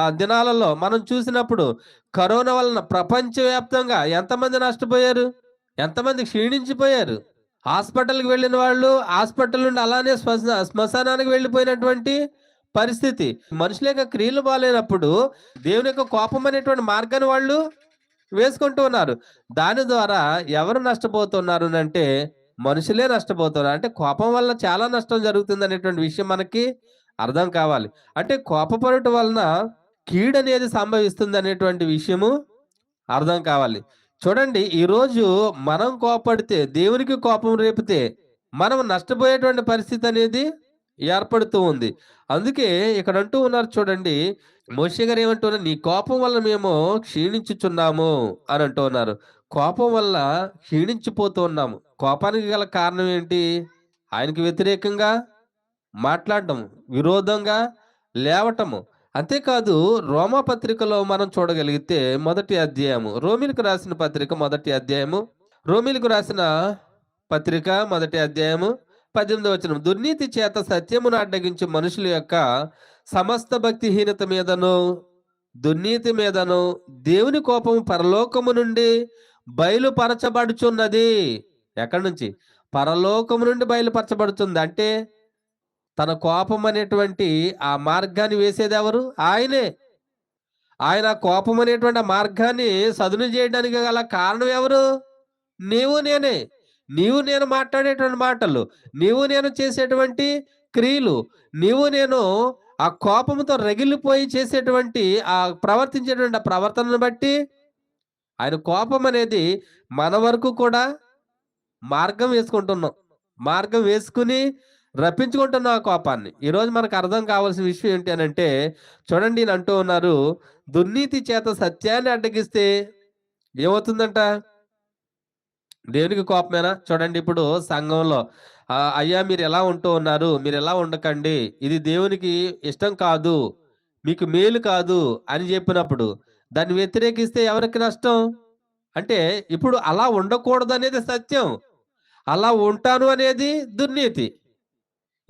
దినాలలో మనం చూసినప్పుడు కరోనా వలన ప్రపంచవ్యాప్తంగా ఎంతమంది నష్టపోయారు? ఎంతమంది క్షీణించిపోయారు? హాస్పిటల్‌కి వెళ్ళిన వాళ్ళు హాస్పిటల్ నుండి అలానే శ్మశానానికి వెళ్ళిపోయినటువంటి పరిస్థితి. మనుషుల యొక్క క్రియలు బాలేనప్పుడు దేవుని యొక్క కోపం అనేటువంటి మార్గాన్ని వాళ్ళు వేసుకుంటూ ఉన్నారు. దాని ద్వారా ఎవరు నష్టపోతున్నారనంటే మనుషులే నష్టపోతున్నారు. అంటే కోపం వల్ల చాలా నష్టం జరుగుతుందనేటువంటి విషయం మనకి అర్థం కావాలి. అంటే కోపపడుట వలన కీడనేది సంభవిస్తుందనేటువంటి విషయము అర్థం కావాలి. చూడండి ఈరోజు మనం కోపడితే, దేవునికి కోపం రేపితే, మనం నష్టపోయేటువంటి పరిస్థితి అనేది ఏర్పడుతూ ఉంది. అందుకే ఇక్కడ అంటూ ఉన్నారు చూడండి, మోషే గారు ఏమంటున్నారు, "నీ కోపం వల్ల మేము క్షీణించుచున్నాము" అని అంటూ ఉన్నారు. కోపం వల్ల క్షీణించిపోతూ ఉన్నాము. కోపానికి గల కారణం ఏంటి? ఆయనకి వ్యతిరేకంగా మాట్లాడడం, విరోధంగా లేవటము. అంతేకాదు రోమా పత్రికలో మనం చూడగలిగితే మొదటి అధ్యాయము, రోమీలకు రాసిన పత్రిక మొదటి అధ్యాయము, రోమీలకు రాసిన పత్రిక మొదటి అధ్యాయము 18వ వచనం, "దుర్నీతి చేత సత్యమును అడ్డగించు మనుషుల యొక్క సమస్త భక్తిహీనత మీదను దుర్నీతి మీదను దేవుని కోపము పరలోకము నుండి బయలుపరచబడుచున్నది." ఎక్కడి నుంచి? పరలోకము నుండి బయలుపరచబడుతుంది. అంటే తన కోపం అనేటువంటి ఆ మార్గాన్ని వేసేదెవరు? ఆయనే. ఆయన కోపం అనేటువంటి ఆ మార్గాన్ని సదును చేయడానికి గల కారణం ఎవరు? నీవు నేనే. నీవు నేను మాట్లాడేటువంటి మాటలు, నీవు నేను చేసేటువంటి క్రియలు, నీవు నేను ఆ కోపంతో రగిలిపోయి చేసేటువంటి ప్రవర్తించేటువంటి ఆ ప్రవర్తనను బట్టి ఆయన కోపం అనేది మన వరకు కూడా మార్గం వేసుకుంటున్నాం. మార్గం వేసుకుని రప్పించుకుంటున్నాం ఆ కోపాన్ని. ఈరోజు మనకు అర్థం కావాల్సిన విషయం ఏంటి అనంటే, చూడండి ఈయన అంటూ ఉన్నారు, దుర్నీతి చేత సత్యాన్ని అడ్డగిస్తే ఏమవుతుందంట? దేవునికి కోపమేనా? చూడండి ఇప్పుడు సంఘంలో అయ్యా మీరు ఎలా ఉంటూ ఉన్నారు? మీరు ఎలా ఉండకండి. ఇది దేవునికి ఇష్టం కాదు. మీకు మేలు కాదు అని చెప్పినప్పుడు దాన్ని వ్యతిరేకిస్తే ఎవరికి నష్టం? అంటే ఇప్పుడు అలా ఉండకూడదనేది సత్యం. అలా ఉంటాను అనేది దుర్నీతి.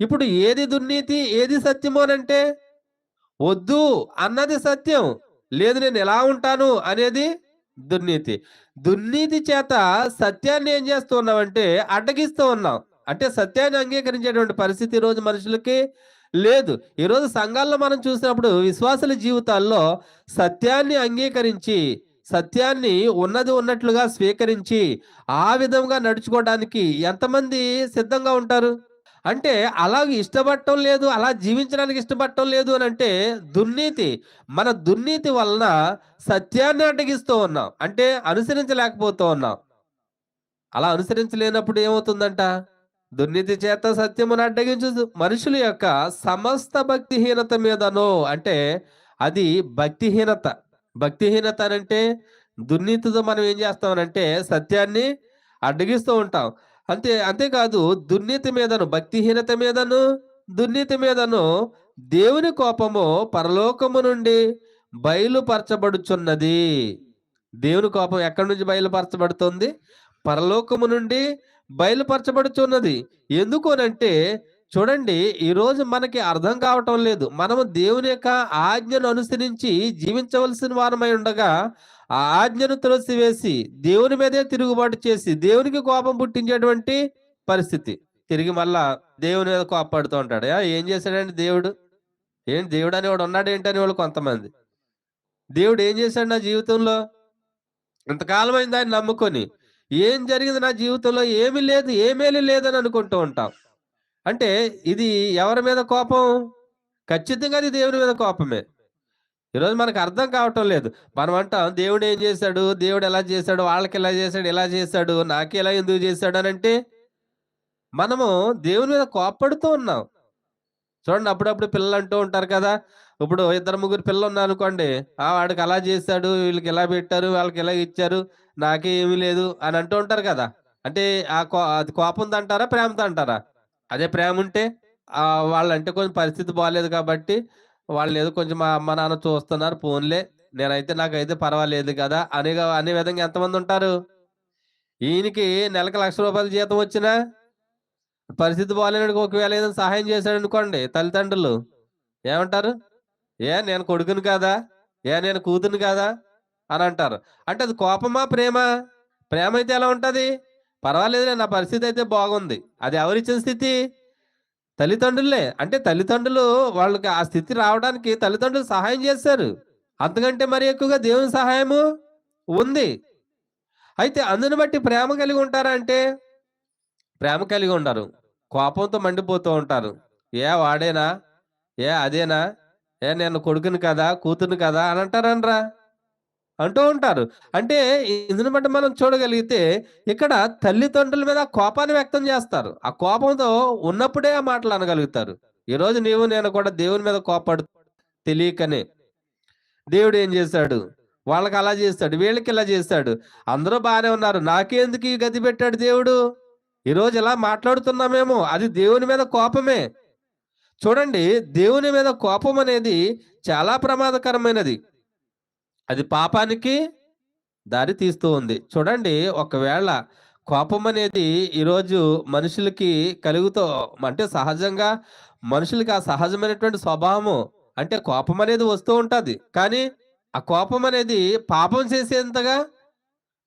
ఇప్పుడు ఏది దుర్నీతి? ఏది సత్యము అనంటే వద్దు అన్నది సత్యం. లేదు నేను ఎలా ఉంటాను అనేది దుర్నీతి. దుర్నీతి చేత సత్యాన్ని ఏం చేస్తూ ఉన్నామంటే అడ్డగిస్తూ ఉన్నాం. అంటే సత్యాన్ని అంగీకరించేటువంటి పరిస్థితి ఈరోజు మనుషులకి లేదు. ఈరోజు సంఘాల్లో మనం చూసినప్పుడు విశ్వాసుల జీవితాల్లో సత్యాన్ని అంగీకరించి, సత్యాన్ని ఉన్నది ఉన్నట్లుగా స్వీకరించి, ఆ విధంగా నడుచుకోవడానికి ఎంతమంది సిద్ధంగా ఉంటారు? అంటే అలాగ ఇష్టపడటం లేదు, అలా జీవించడానికి ఇష్టపడటం లేదు అనంటే దుర్నీతి. మన దుర్నీతి వలన సత్యాన్ని అడ్డగిస్తూ ఉన్నాం. అంటే అనుసరించలేకపోతూ ఉన్నాం. అలా అనుసరించలేనప్పుడు ఏమవుతుందంట? దుర్నీతి చేత సత్యమును అడ్డగించు మనుషుల యొక్క సమస్త భక్తిహీనత మీదను, అంటే అది భక్తిహీనత. భక్తిహీనత అనంటే దుర్నీతితో మనం ఏం చేస్తామనంటే సత్యాన్ని అడ్డగిస్తూ ఉంటాం. అంతేకాదు దుర్నీతి మీదను, భక్తిహీనత మీదను, దుర్నీతి మీదను దేవుని కోపము పరలోకము నుండి బయలుపరచబడుచున్నది. దేవుని కోపం ఎక్కడి నుంచి బయలుపరచబడుతుంది? పరలోకము నుండి బయలుపరచబడుచున్నది. ఎందుకు అనంటే చూడండి ఈరోజు మనకి అర్థం కావటం లేదు. మనము దేవుని యొక్క ఆజ్ఞను అనుసరించి జీవించవలసిన వారమై ఉండగా ఆ ఆజ్ఞను త్రోసివేసి దేవుని మీదే తిరుగుబాటు చేసి దేవునికి కోపం పుట్టించేటువంటి పరిస్థితి. తిరిగి మళ్ళా దేవుని మీద కోపడుతూ ఉంటాడు. ఏం చేశాడండి దేవుడు? ఏంటి దేవుడు అనేవాడు ఉన్నాడు ఏంటి అనేవాళ్ళు కొంతమంది. దేవుడు ఏం చేశాడు నా జీవితంలో? ఇంతకాలం అయింది ఆయన నమ్ముకొని. ఏం జరిగింది నా జీవితంలో? ఏమీ లేదు, ఏమేమి లేదని అనుకుంటూ ఉంటాం. అంటే ఇది ఎవరి మీద కోపం? ఖచ్చితంగా అది దేవుని మీద కోపమే. ఈరోజు మనకు అర్థం కావటం లేదు. మనం అంటాం దేవుడు ఏం చేశాడు? దేవుడు ఎలా చేశాడు? వాళ్ళకి ఎలా చేశాడు? ఇలా చేశాడు? నాకు ఇలా ఎందుకు చేశాడు అనంటే మనము దేవుని మీద కోప్పడుతూ ఉన్నాం. చూడండి అప్పుడప్పుడు పిల్లలు అంటూ ఉంటారు కదా! ఇప్పుడు ఇద్దరు, ముగ్గురు పిల్లలున్నారనుకోండి. వాడికి అలా చేశాడు, వీళ్ళకి ఇలా పెట్టారు, వాళ్ళకి ఇలా ఇచ్చారు, నాకే ఏమీ లేదు అని అంటూ ఉంటారు కదా! అంటే అది కోపంతో అంటారా? ప్రేమతో అంటారా? అదే ప్రేముంటే వాళ్ళంటే కొంచెం పరిస్థితి బాలేదు కాబట్టి, వాళ్ళనేదో కొంచెం మా అమ్మ, నాన్న చూస్తున్నారు పోనీలే, నాకైతే పర్వాలేదు కదా! అనే విధంగా ఎంతమందుంటారు? ఈయనకి నెలకు రూ. 1,00,000 జీతం వచ్చినా, పరిస్థితి బాలేనోడికి ఒకవేళ ఏదైనా సహాయం చేశాడనుకోండి తల్లిదండ్రులు, ఏమంటారు? నేను కొడుకుని కాదా? నేను కూతురిని కాదా? అనంటారు. అంటే అది కోపమా? ప్రేమా? ప్రేమైతే ఎలా ఉంటది? పర్వాలేదులే నా పరిస్థితయితే బాగుంది. అది ఎవరిచ్చిన స్థితి? తల్లిదండ్రులే. అంటే తల్లిదండ్రులు వాళ్ళకి ఆ స్థితి రావడానికి తల్లిదండ్రులు సహాయం చేశారు. అంతకంటే మరి ఎక్కువగా దేవుని సహాయము ఉంది. అయితే అందుని బట్టి ప్రేమ కలిగి ఉంటారా అంటే, ప్రేమ కలిగి ఉండరు. కోపంతో మండిపోతూ ఉంటారు. వాడేనా? అదేనా? నేను కొడుకుని కదా! కూతురిని కదా! అని అంటారనరా? అంటూ ఉంటారు. అంటే ఇందుని బట్టి మనం చూడగలిగితే ఇక్కడ తల్లిదండ్రుల మీద కోపాన్ని వ్యక్తం చేస్తారు. ఆ కోపంతో ఉన్నప్పుడే ఆ మాటలు అనగలుగుతారు. ఈరోజు నీవు నేను కూడా దేవుని మీద కోప్పడు తెలియకనే. దేవుడు ఏం చేశాడు? వాళ్ళకి అలా చేశాడు. వీళ్ళకి ఇలా చేశాడు. అందరూ బానే ఉన్నారు. నాకే ఎందుకు ఈ గతి పెట్టాడు దేవుడు? ఈరోజు ఇలా మాట్లాడుతున్నామేమో అది దేవుని మీద కోపమే. చూడండి దేవుని మీద కోపం అనేది చాలా ప్రమాదకరమైనది. అది పాపానికి దారి తీస్తూ ఉంది. చూడండి ఒకవేళ కోపం అనేది ఈరోజు మనుషులకి కలుగుతూ అంటే సహజంగా మనుషులకి ఆ సహజమైనటువంటి స్వభావము అంటే కోపం అనేది వస్తూ ఉంటది. కానీ ఆ కోపం అనేది పాపం చేసేంతగా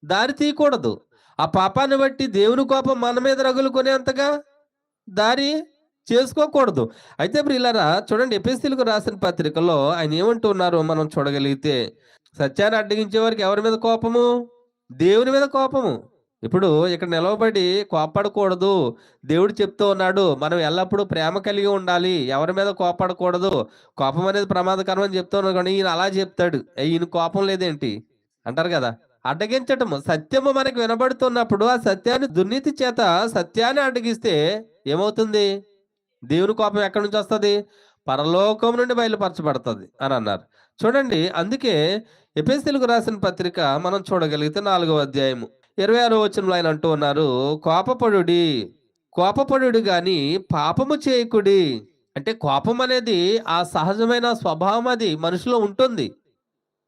దారి తీయకూడదు. ఆ పాపాన్ని బట్టి దేవుని కోపం మన మీద రగులుకునేంతగా దారి చేసుకోకూడదు. అయితే ప్రియులారా చూడండి ఎఫెసీయులకు రాసిన పత్రికలో ఆయన ఏమంటున్నారో మనం చూడగలిగితే, సత్యాన్ని అడ్డగించే వారికి ఎవరి మీద కోపము? దేవుని మీద కోపము. ఇప్పుడు ఇక్కడ నిలవబడి కోప్పడకూడదు. దేవుడు చెప్తూ ఉన్నాడు. మనం ఎల్లప్పుడూ ప్రేమ కలిగి ఉండాలి. ఎవరి మీద కోప్పడకూడదు. కోపం అనేది ప్రమాదకరం అని చెప్తూ ఉన్నాడు కానీ ఈయన అలా చెప్తాడు. ఈయన కోపం లేదేంటి? అంటారు కదా! అడ్డగించటము. సత్యము మనకు వినబడుతున్నప్పుడు ఆ సత్యాన్ని దుర్నీతి చేత సత్యాన్ని అడ్డగిస్తే ఏమవుతుంది? దేవుని కోపం ఎక్కడి నుంచి వస్తది? పరలోకం నుండి బయలుపరచబడతది అని అన్నారు. చూడండి అందుకే ఎఫెసీయులకు రాసిన పత్రిక మనం చూడగలిగితే 4వ అధ్యాయము 26వ వచనంలో ఆయన అంటూ ఉన్నారు. కోపపడుడి, కోపపడుడి గాని పాపము చేయకుడి. అంటే కోపం అనేది ఆ సహజమైన స్వభావం అది మనిషిలో ఉంటుంది.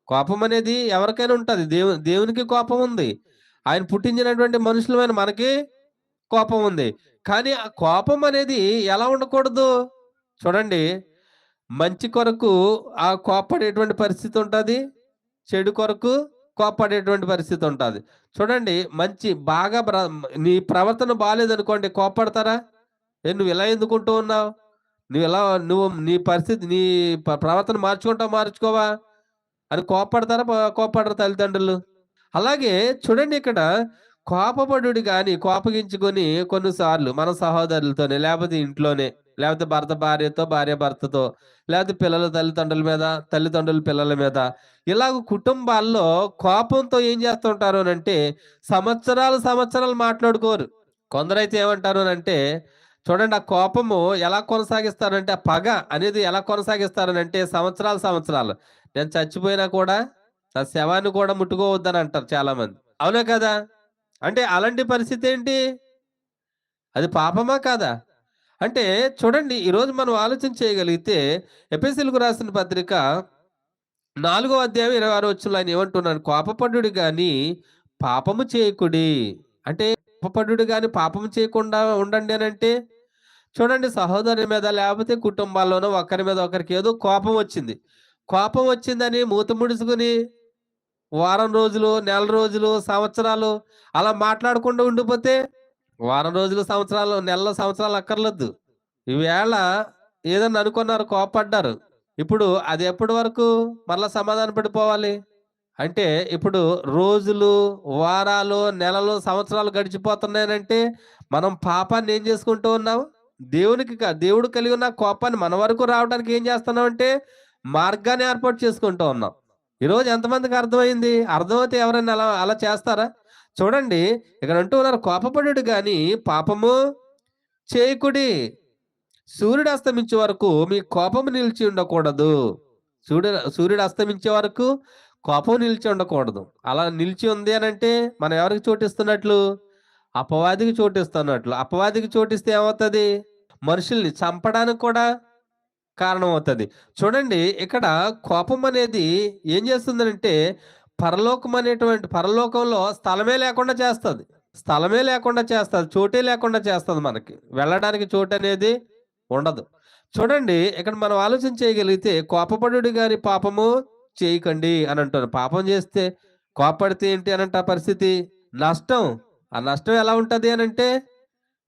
కోపం అనేది ఎవరికైనా ఉంటది. దేవునికి కోపం ఉంది. ఆయన పుట్టించినటువంటి మనుషులమైన మనకి కోపం ఉంది. కానీ ఆ కోపం అనేది ఎలా ఉండకూడదు? చూడండి మంచి కొరకు కోప్పడేటువంటి పరిస్థితి ఉంటది. చెడు కొరకు కోప్పడేటువంటి పరిస్థితి ఉంటది. చూడండి మంచి బాగా నీ ప్రవర్తన బాలేదనుకోండి కోప్పడతారా? నువ్వు ఇలా ఎందుకుంటూ ఉన్నావు? నువ్వు నీ పరిస్థితి నీ ప్రవర్తన మార్చుకుంటావా? మార్చుకోవా? అని కోప్పడతారా? కోప్పడరు తల్లిదండ్రులు. అలాగే చూడండి ఇక్కడ కోపపడుడు గాని కోపగించుకొని కొన్నిసార్లు మన సహోదరులతోనే లేకపోతే ఇంట్లోనే లేకపోతే భర్త భార్యతో భార్య భర్తతో లేకపోతే పిల్లల తల్లిదండ్రుల మీద తల్లిదండ్రుల పిల్లల మీద ఇలాగ కుటుంబాల్లో కోపంతో ఏం చేస్తుంటారు అంటే సంవత్సరాలు మాట్లాడుకోరు. కొందరైతే ఏమంటారు అంటే చూడండి ఆ కోపము ఎలా కొనసాగిస్తారంటే ఆ పగ అనేది ఎలా కొనసాగిస్తారనంటే సంవత్సరాలు నేను చచ్చిపోయినా కూడా నా శవాన్ని కూడా ముట్టుకోవద్దని అంటారు చాలా మంది. అవునా కదా? అంటే అలాంటి పరిస్థితి ఏంటి? అది పాపమా కాదా? అంటే చూడండి ఈరోజు మనం ఆలోచన చేయగలిగితే ఎఫెసీయులకు రాసిన పత్రిక 4వ అధ్యాయం 26వ వచనంలో ఆయన ఏమంటున్నాడు? కోపపడుడి గాని పాపము చేయకుడి. అంటే కోపపడుడు గాని పాపము చేయకుండా ఉండండి అనంటే చూడండి సహోదరుని మీద లేకపోతే కుటుంబాల్లోనో ఒకరి మీద ఒకరికి ఏదో కోపం వచ్చింది. కోపం వచ్చిందని మూత ముడుచుకొని వారం రోజులు, నెల రోజులు, సంవత్సరాలు అలా మాట్లాడకుండా ఉండిపోతే వారం రోజులు, సంవత్సరాలు, నెలలు, సంవత్సరాలు అక్కర్లేదు. ఈవేళ ఏదన్నా అనుకున్నారు, కోప్పడ్డారు. ఇప్పుడు అది ఎప్పటి వరకు మరలా సమాధాన పడిపోవాలి? అంటే ఇప్పుడు రోజులు, వారాలు, నెలలు, సంవత్సరాలు గడిచిపోతున్నాయనంటే మనం పాపాన్ని ఏం చేసుకుంటూ ఉన్నాం? దేవుడు కలిగి ఉన్న కోపాన్ని మన వరకు రావడానికి ఏం చేస్తున్నామంటే మార్గాన్ని ఏర్పాటు చేసుకుంటూ ఉన్నాం. ఈరోజు ఎంతమందికి అర్థమైంది? అర్థమైతే ఎవరైనా అలా అలా చేస్తారా? చూడండి ఇక్కడ అంటూ ఉన్నారు కోపపడుడు గాని పాపము చేయకుడి. సూర్యుడు అస్తమించే వరకు మీ కోపం నిలిచి ఉండకూడదు. సూర్యుడు అస్తమించే వరకు కోపం నిలిచి ఉండకూడదు. అలా నిలిచి ఉంది అనంటే మనం ఎవరికి చోటిస్తున్నట్లు? అపవాదికి చోటిస్తున్నట్లు. అపవాదికి చోటిస్తే ఏమవుతది? మనుషుల్ని చంపడానికి కూడా కారణమవుతది. చూడండి, ఇక్కడ కోపం అనేది ఏం చేస్తుందనంటే, పరలోకంలో స్థలమే లేకుండా చేస్తది. స్థలమే లేకుండా చేస్తది. చోటే లేకుండా చేస్తది మనకి. వెళ్ళడానికి చోటనేది ఉండదు. చూడండి, ఇక్కడ మనం ఆలోచన చేయగలిగితే, కోపపడుడి గాని పాపము చేయకండి అని అంటారు. పాపం చేస్తే కోప్పడితే ఏంటి అనంటే ఆ పరిస్థితి? నష్టం. ఆ నష్టం ఎలా ఉంటది అనంటే,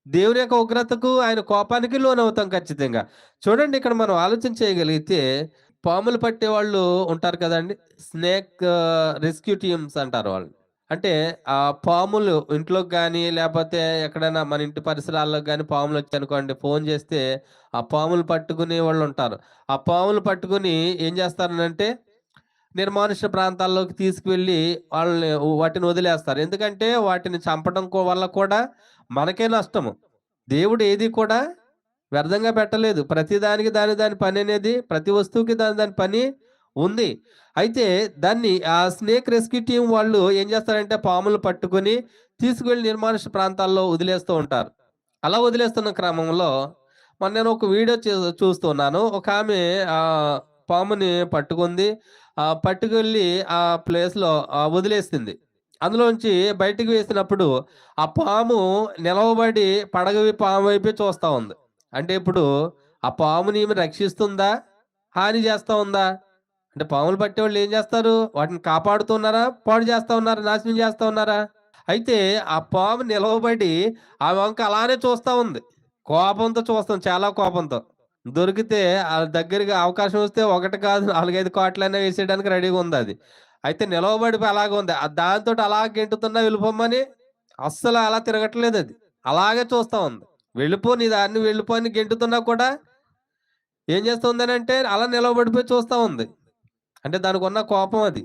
దేవుని యొక్క ఉగ్రతకు, ఆయన కోపానికి లోనవుతాం ఖచ్చితంగా. చూడండి, ఇక్కడ మనం ఆలోచన చేయగలిగితే, పాములు పట్టేవాళ్ళు ఉంటారు కదండీ! స్నేక్ రెస్క్యూ టీమ్స్ అంటారు వాళ్ళు. అంటే పాములు ఇంట్లోకి గాని, లేపోతే ఎక్కడైనా మన ఇంటి పరిసరాల్లోకి గాని పాములొచ్చాయనుకోండి, ఫోను చేస్తే ఆ పాములు పట్టుకునే వాళ్ళుంటారు. ఆ పాములు పట్టుకొని ఏం చేస్తారనంటే, నిర్మానుష్య ప్రాంతాల్లోకి తీసుకువెళ్ళి వాళ్ళని వాటిని వదిలేస్తారు. ఎందుకంటే వాటిని చంపడం వల్ల కూడా మనకే నష్టము. దేవుడు ఏది కూడా వ్యర్థంగా పెట్టలేదు. ప్రతి దానికి దాని దాని పననేది, ప్రతి వస్తువుకి దాని దాని పని ఉంది. అయితే దాన్ని ఆ స్నేక్ రెస్క్యూ టీమ్ వాళ్ళు ఏం చేస్తారంటే పాములు పట్టుకొని తీసుకువెళ్ళి నిర్మానుష్య ప్రాంతాల్లో వదిలేస్తూ ఉంటారు. అలా వదిలేస్తున్న క్రమంలో మొన్న నేను ఒక వీడియో చూస్తున్నాను. ఒకామె పాముని పట్టుకుంది. పట్టుకెళ్ళి ఆ ప్లేస్‌లో వదిలేసింది. అందులోంచి బయటికి వేసినప్పుడు ఆ పాము నిలవబడి పాము వైపే చూస్తా ఉంది. అంటే ఇప్పుడు ఆ పాముని ఈమె రక్షిస్తుందా? హాని చేస్తా ఉందా? అంటే పాములు పట్టేవాళ్ళు ఏం చేస్తారు? వాటిని కాపాడుతున్నారా? పాడు చేస్తా ఉన్నారా? నాశనం చేస్తా ఉన్నారా? అయితే ఆ పాము నిలవబడి ఆమె వంక అలానే చూస్తా ఉంది. కోపంతో చూస్తాం, చాలా కోపంతో. దొరికితే దగ్గరగా అవకాశం వస్తే ఒకటి కాదు 4, 5 కాట్లైనా వేసేయడానికి రెడీగా ఉందది. అయితే నిలవబడిపోయి అలాగే ఉంది. దాంతోటి అలా గెంటుతున్నా వెళ్ళిపోమ్మని అస్సలు అలా తిరగట్లేదది. అలాగే చూస్తా ఉంది. వెళ్ళిపో, నీ దారిన వెళ్ళిపో అని గెంటుతున్నా కూడా ఏం చేస్తుందనంటే అలా నిలవబడిపోయి చూస్తా ఉంది. అంటే దానికున్న కోపం అది.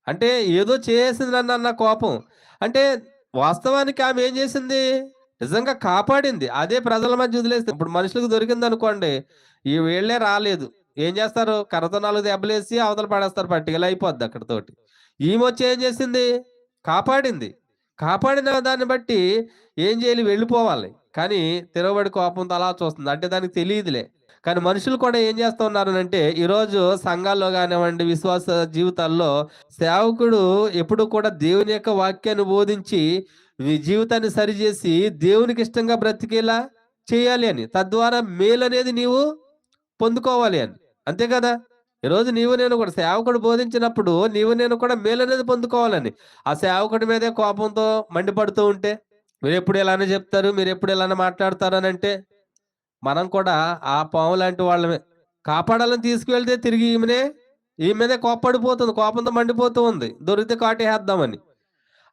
అంటే ఏదో చేసేసింది నన్నన్న కోపం. అంటే వాస్తవానికి ఆమె ఏం చేసింది? నిజంగా కాపాడింది. అదే ప్రజల మధ్య వదిలేస్తే ఇప్పుడు మనుషులకు దొరికిందనుకోండి, ఈ వీళ్ళే రాలేదు. ఏం చేస్తారు? కర్రతో 4 దెబ్బలేసి అవతల పడేస్తారు పట్టుకెళ్ళి అయిపోద్ది అక్కడితోటి. ఈమొచ్చి ఏం చేసింది? కాపాడింది. కాపాడిన దాన్ని బట్టి ఏం చేయాలి? వెళ్ళిపోవాలి. కానీ తిరగబడి కోపంతో అలా చూస్తుంది. అంటే దానికి తెలీదులే. కానీ మనుషులు కూడా ఏం చేస్తా ఉన్నారనంటే, ఈరోజు సంఘాల్లో గానివ్వండి, విశ్వాస జీవితాల్లో సేవకుడు ఎప్పుడు కూడా దేవుని యొక్క వాక్యాన్ని బోధించి, నీ జీవితాన్ని సరిజేసి, దేవునికి ఇష్టంగా బ్రతికేలా చేయాలి అని. తద్వారా మేలనేది నీవు పొందుకోవాలి అని. అంతే కదా! ఈరోజు నీవు నేను కూడా సేవకుడు బోధించినప్పుడు నీవు నేను కూడా మేలనేది పొందుకోవాలని. ఆ సేవకుడి మీదే కోపంతో మండిపడుతూ ఉంటే, మీరెప్పుడు ఇలానే చెప్తారు, మీరెప్పుడు ఇలానే మాట్లాడతారు అనంటే మనం కూడా ఆ పాము లాంటి వాళ్ళమే. కాపాడాలని తీసుకువెళ్తే తిరిగి ఈమె మీదే కోప్పడిపోతుంది. కోపంతో మండిపోతూ ఉంది. దొరికితే కాటేసేద్దామని.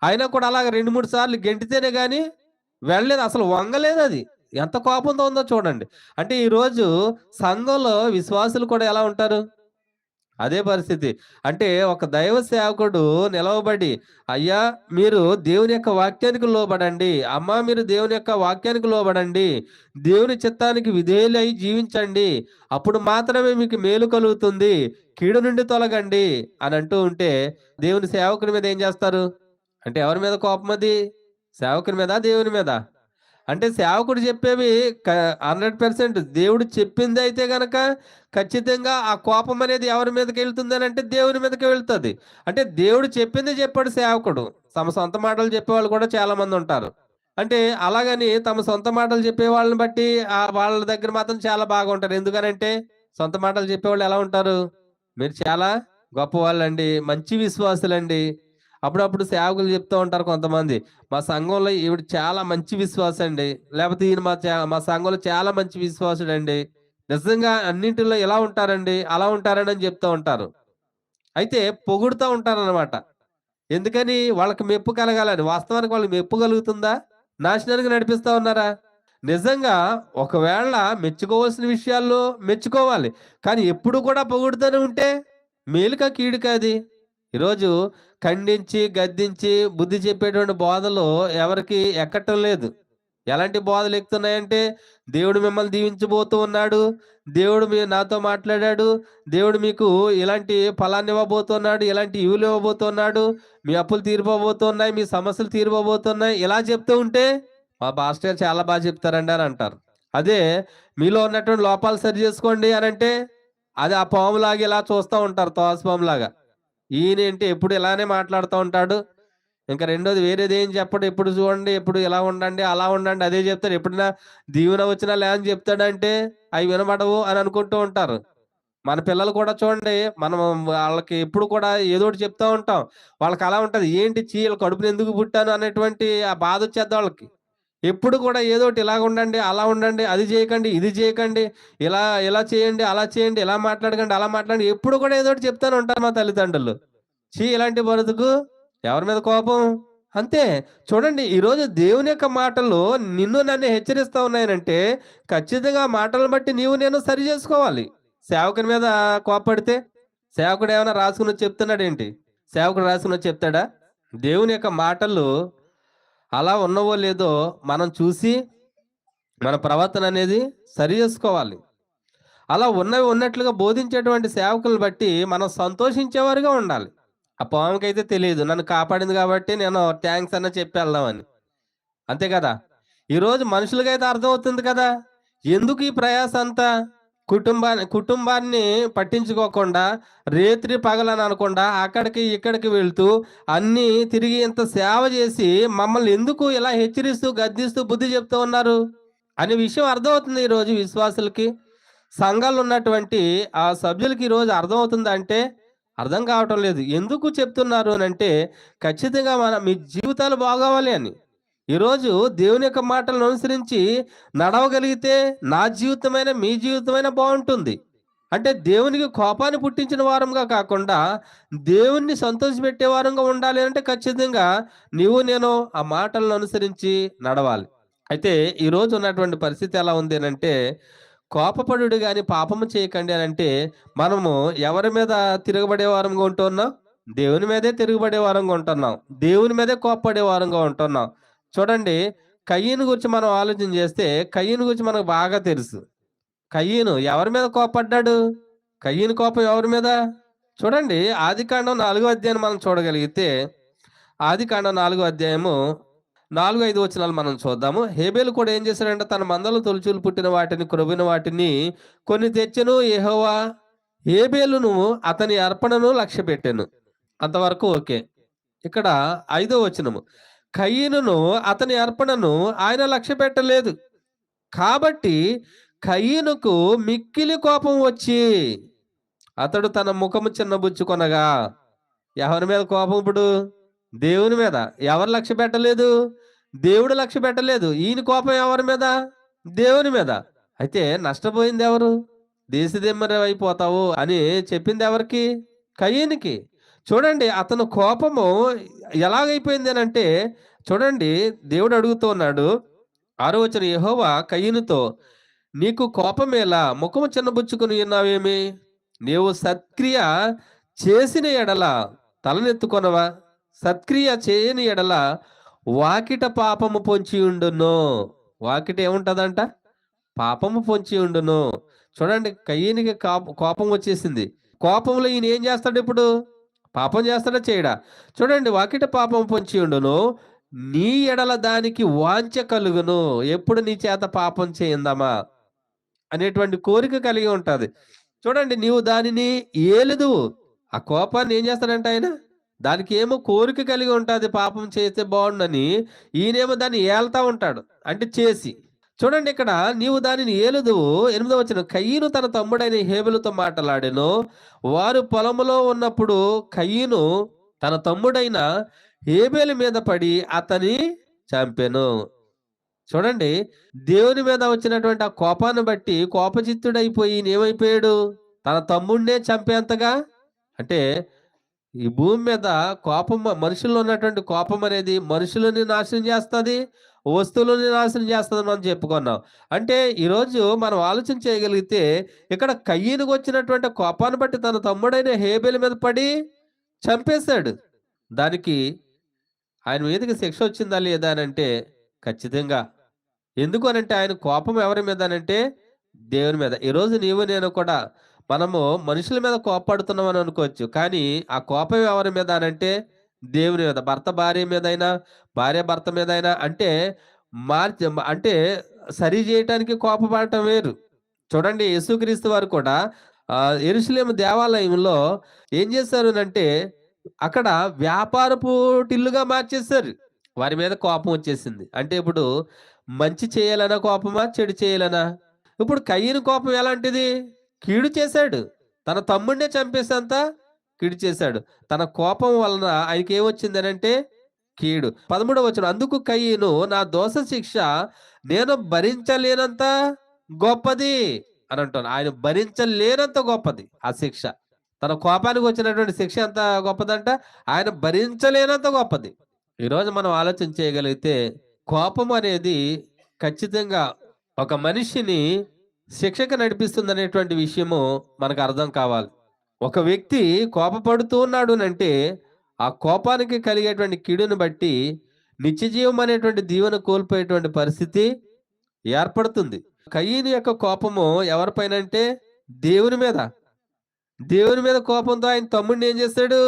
అయినా కూడా అలాగ 2, 3 సార్లు గెంటితేనే గాని వెళ్ళలేదు. అసలు వంగలేదది. ఎంత కోపంతో ఉందో చూడండి. అంటే ఈరోజు సంఘంలో విశ్వాసులు కూడా ఎలా ఉంటారు? అదే పరిస్థితి. అంటే ఒక దైవ సేవకుడు నిలవబడి, "అయ్యా! మీరు దేవుని యొక్క వాక్యానికి లోబడండి. అమ్మా! మీరు దేవుని యొక్క వాక్యానికి లోబడండి. దేవుని చిత్తానికి విధేయులై జీవించండి. అప్పుడు మాత్రమే మీకు మేలు కలుగుతుంది. కీడు నుండి తొలగండి" అని అంటూ ఉంటే, దేవుని సేవకుని మీద ఏం చేస్తారు? అంటే ఎవరి మీద కోపమది? సేవకుని మీదా? దేవుని మీదా? అంటే సేవకుడు చెప్పేవి క 100% దేవుడు చెప్పిందయితే గనక ఖచ్చితంగా ఆ కోపం అనేది ఎవరి మీదకెళ్తుందనంటే దేవుని మీదకే వెళ్తది. అంటే దేవుడు చెప్పింది చెప్పాడు సేవకుడు. తమ సొంత మాటలు చెప్పేవాళ్ళు కూడా చాలా మందుంటారు. అంటే అలాగని తమ సొంత మాటలు చెప్పే వాళ్ళని బట్టి వాళ్ళ దగ్గర మాత్రం చాలా బాగుంటారు. ఎందుకనంటే సొంత మాటలు చెప్పేవాళ్ళు ఎలా ఉంటారు? మీరు చాలా గొప్పవాళ్ళండి, మంచి విశ్వాసులండి. అప్పుడప్పుడు సేవకులు చెప్తూ ఉంటారు కొంతమంది. మా సంఘంలో ఈవిడ చాలా మంచి విశ్వాసండి. లేపోతే ఈయన మా సంఘంలో చాలా మంచి విశ్వాసుడండి. నిజంగా అన్నింటిలో ఇలా ఉంటారండి, అలా ఉంటారండి అని చెప్తూ ఉంటారు. అయితే పొగుడుతా ఉంటారనమాట. ఎందుకని? వాళ్ళకి మెప్పు కలగాలని. వాస్తవానికి వాళ్ళకి మెప్పు కలుగుతుందా? నాశనానికి నడిపిస్తా ఉన్నారా? నిజంగా ఒకవేళ మెచ్చుకోవాల్సిన విషయాల్లో మెచ్చుకోవాలి. కానీ ఎప్పుడు కూడా పొగుడుతూనే ఉంటే మేలుకా? కీడుకా అది? ఈరోజు ఖండించి, గద్దించి, బుద్ధి చెప్పేటువంటి బోధలు ఎవరికీ ఎక్కటం లేదు. ఎలాంటి బోధలు ఎక్కుతున్నాయంటే, దేవుడు మిమ్మల్ని దీవించబోతూ ఉన్నాడు. దేవుడు నాతో మాట్లాడాడు. దేవుడు మీకు ఇలాంటి ఫలాన్ని ఇవ్వబోతున్నాడు. ఇలాంటి ఈవులు ఇవ్వబోతున్నాడు. మీ అప్పులు తీరిపోబోతున్నాయి. మీ సమస్యలు తీరిపోబోతున్నాయి. ఇలా చెప్తూ ఉంటే, మా పాస్టర్ గారు చాలా బాగా చెప్తారండి అని అంటారు. అదే మీలో ఉన్నటువంటి లోపాలు సరి చేసుకోండి అనంటే, అది ఆ పాములాగా ఇలా చూస్తా ఉంటారు. తోసపాములాగా. ఈయనేంటి ఎప్పుడు ఇలానే మాట్లాడుతూ ఉంటాడు. ఇంకా రెండోది వేరేదేం చెప్పడు. ఎప్పుడు చూడండి, ఎప్పుడు ఇలా ఉండండి, అలా ఉండండి అదే చెప్తాడు. ఎప్పుడైనా దీవెన వచ్చినా లేదని చెప్తాడంటే, అయి వినబడవు అని అనుకుంటూ ఉంటారు. మన పిల్లలు కూడా చూడండి, మనం వాళ్ళకి ఎప్పుడు కూడా ఏదోకటి చెప్తా ఉంటాం. వాళ్ళకి అలా ఉంటది. ఏంటి ఈళ్ళ కడుపున ఎందుకు పుట్టాను అనేటువంటి ఆ బాధొచ్చేద్ది వాళ్ళకి. ఎప్పుడు కూడా ఏదోకటి ఇలాగ ఉండండి, అలా ఉండండి, అది చేయకండి, ఇది చేయకండి, ఇలా ఇలా చేయండి, అలా చేయండి, ఇలా మాట్లాడకండి, అలా మాట్లాడండి. ఎప్పుడు కూడా ఏదోకటి చెప్తానే ఉంటారు మా తల్లిదండ్రులు. ఇలాంటి బ్రతుకు ఎవరి మీద కోపం? అంతే. చూడండి ఈరోజు దేవుని యొక్క మాటలు నిన్ను నన్ను హెచ్చరిస్తా ఉన్నాయనంటే, ఖచ్చితంగా ఆ మాటలను బట్టి నీవు నేను సరి చేసుకోవాలి. సేవకుని మీద కోప్పడితే, సేవకుడు ఏమైనా రాసుకొనొచ్చి చెప్తున్నాడేంటి? సేవకుడు రాసుకొనొచ్చి చెప్తాడా? దేవుని యొక్క మాటలు అలా ఉన్నవో లేదో మనం చూసి, మన ప్రవర్తన అనేది సరి చేసుకోవాలి. అలా ఉన్నవి ఉన్నట్లుగా బోధించేటువంటి సేవకులను బట్టి మనం సంతోషించేవారుగా ఉండాలి. ఆ పాముకైతే తెలీదు. నన్ను కాపాడింది కాబట్టి నేను థాంక్స్ అన్నా చెప్పి ఎళ్దామని. అంతే కదా! ఈరోజు మనుషులకైతే అర్థమవుతుంది కదా! ఎందుకు ఈ ప్రయాస అంతా? కుటుంబాన్ని పట్టించుకోకుండా, రేత్రి పగలని అనకుండా అక్కడికి, ఇక్కడికి వెళ్తూ అన్నీ తిరిగి ఇంత సేవ చేసి మమ్మల్ని ఎందుకు ఇలా హెచ్చరిస్తూ, గద్దిస్తూ బుద్ధి చెప్తూ ఉన్నారు? అనే విషయం అర్థమవుతుంది ఈరోజు విశ్వాసులకి. సంఘాల్లో ఉన్నటువంటి ఆ సభ్యులకి ఈరోజు అర్థమవుతుందా అంటే, అర్థం కావటం లేదు. ఎందుకు చెప్తున్నారు అనంటే, ఖచ్చితంగా మీ జీవితాలు బాగోవాలి అని. ఈరోజు దేవుని యొక్క మాటలను అనుసరించి నడవగలిగితే నా జీవితమైన, మీ జీవితమైన బావుంటుంది. అంటే దేవునికి కోపాన్ని పుట్టించిన వారంగా కాకుండా, దేవుణ్ణి సంతోషపెట్టే వారంగా ఉండాలి అంటే ఖచ్చితంగా నీవు నేను ఆ మాటలను అనుసరించి నడవాలి. అయితే ఈరోజు ఉన్నటువంటి పరిస్థితి ఎలా ఉంది అనంటే, కోపపడుడు గాని పాపము చేయకండి అనంటే, మనము ఎవరి మీద తిరగబడే వారంగా ఉంటున్నాం? దేవుని మీదే తిరగబడే వారంగా ఉంటున్నాం. దేవుని మీదే కోప్పడే వారంగా ఉంటున్నాం. చూడండి, కయీను గురించి మనం ఆలోచన చేస్తే, కయీను గురించి మనకు బాగా తెలుసు. కయీను ఎవరి మీద కోప్పడ్డాడు? కయీను కోపం ఎవరి మీద? చూడండి, ఆదికాండం 4వ అధ్యాయాన్ని మనం చూడగలిగితే, ఆదికాండం 4వ అధ్యాయము 4, 5 వచనాలు మనం చూద్దాము. హేబేలు కూడా ఏం చేశాడంటే, తన మందలో తొలిచూలు పుట్టిన వాటిని, క్రొవ్విన వాటిని కొన్ని తెచ్చెను. యెహోవా హేబేలును అతని అర్పణను లక్ష్యపెట్టెను. అంతవరకు ఓకే. ఇక్కడ 5వ వచనము. కయీనును అతని అర్పణను ఆయన లక్ష్యపెట్టలేదు. కాబట్టి కయీనుకు మిక్కిలి కోపం వచ్చి, అతడు తన ముఖము చిన్నబుచ్చుకొనగా. ఎవరి మీద కోపం ఇప్పుడు? దేవుని మీద. ఎవరు లక్ష్యపెట్టలేదు? దేవుడు లక్ష్యపెట్టలేదు. ఈయన కోపం ఎవరి మీద? దేవుని మీద. అయితే నష్టపోయింది ఎవరు? దేశదిమ్మరివైపోతావు అని చెప్పింది ఎవరికి? కయీనుకి. చూడండి, అతను కోపము ఎలాగైపోయింది అనంటే, చూడండి దేవుడు అడుగుతూ ఉన్నాడు. 6వ వచనం. యెహోవా కయీనుతో, నీకు కోపమేలా? ముఖము చిన్నబుచ్చుకొని ఉన్నావేమి? నీవు సత్క్రియ చేసిన ఎడల తలనెత్తుకొనవా? సత్క్రియ చేయని ఎడల వాకిట పాపము పొంచి ఉండును. వాకిట ఏముంటదంట? పాపము పొంచి ఉండును. చూడండి, కయీనుకి కోపం వచ్చేసింది. కోపంలో ఈయన ఏం చేస్తాడు ఇప్పుడు? పాపం చేస్తాడా చేయడా? చూడండి, వాకిట పాపం పొంచి ఉండును. నీ ఎడల దానికి వాంఛ కలుగును. ఎప్పుడు నీ చేత పాపం చేయిందామా అనేటువంటి కోరిక కలిగి ఉంటది. చూడండి, నీవు దానిని ఏలుదువు. ఆ కోపాన్ని ఏం చేస్తాడంటే ఆయన, దానికి ఏమో కోరిక కలిగి ఉంటది పాపం చేస్తే బాగుండని. ఈయనేమో దాన్ని ఏల్తా ఉంటాడు. అంటే చేసి. చూడండి, ఇక్కడ నీవు దానిని ఏలుదువు. 8వ వచనం. కయీను తన తమ్ముడైన హేబెలుతో మాటలాడెను. వారు పొలములో ఉన్నప్పుడు కయీను తన తమ్ముడైన హేబెలు మీద పడి అతని చంపెను. చూడండి, దేవుని మీద వచ్చినటువంటి ఆ కోపాన్ని బట్టి కోపచిత్తుడైపోయి ఈయనేమైపోయాడు? తన తమ్ముడినే చంపేంతగా. అంటే ఈ భూమి మీద కోపం, మనుషుల్లో ఉన్నటువంటి కోపం అనేది మనుషులని నాశనం చేస్తది, వస్తువులని నాశనం చేస్తదని మనం చెప్పుకున్నాం. అంటే ఈరోజు మనం ఆలోచన చేయగలిగితే, ఇక్కడ కయీనుకు వచ్చినటువంటి కోపాన్ని బట్టి తన తమ్ముడైన హేబెలు మీద పడి చంపేశాడు. దానికి ఆయన మీదకి శిక్ష వచ్చిందా లేదా అనంటే ఖచ్చితంగా ఎందుకు అనంటే ఆయన కోపం ఎవరి మీద అనంటే దేవుని మీద. ఈరోజు నీవు నేను కూడా మనము మనుషుల మీద కోప్పడుతున్నాం అని అనుకోవచ్చు. కానీ ఆ కోపం ఎవరి మీద అనంటే దేవుని మీద. భర్త భార్య మీదైనా, భార్య భర్త మీదైనా అంటే అంటే సరి చేయటానికి కోపపడటం వేరు. చూడండి యేసుక్రీస్తు వారు కూడా యెరూషలేము దేవాలయంలో ఏం చేశారనంటే అక్కడ వ్యాపారపు టిల్లుగా మార్చేశారు. వారి మీద కోపం వచ్చేసింది. అంటే ఇప్పుడు మంచి చేయాలనా కోపమా? చెడు చేయాలనా? ఇప్పుడు కయీను కోపం ఎలాంటిది? కీడు చేశాడు. తన తమ్ముడినే చంపేసేంత కీడు చేశాడు. తన కోపం వలన ఆయనకేమొచ్చిందనంటే కీడు. 13వ వచనం అందుకు కయీను నా దోష శిక్ష నేను భరించలేనంత గొప్పది అని అంటున్నాడు. ఆయన భరించలేనంత గొప్పది ఆ శిక్ష. తన కోపానికి వచ్చినటువంటి శిక్ష ఎంత గొప్పదంట? ఆయన భరించలేనంత గొప్పది. ఈరోజు మనం ఆలోచన చేయగలిగితే కోపం అనేది ఖచ్చితంగా ఒక మనిషిని శిక్షకు నడిపిస్తుందనేటువంటి విషయము మనకు అర్థం కావాలి. ఒక వ్యక్తి కోపపడుతూ ఉన్నాడు అంటే ఆ కోపానికి కలిగేటువంటి కీడును బట్టి నిత్యజీవం అనేటువంటి దీవెన కోల్పోయేటువంటి పరిస్థితి ఏర్పడుతుంది. కయీను యొక్క కోపము ఎవరిపైన అంటే దేవుని మీద. దేవుని మీద కోపంతో ఆయన తమ్ముడిని ఏం చేశాడు?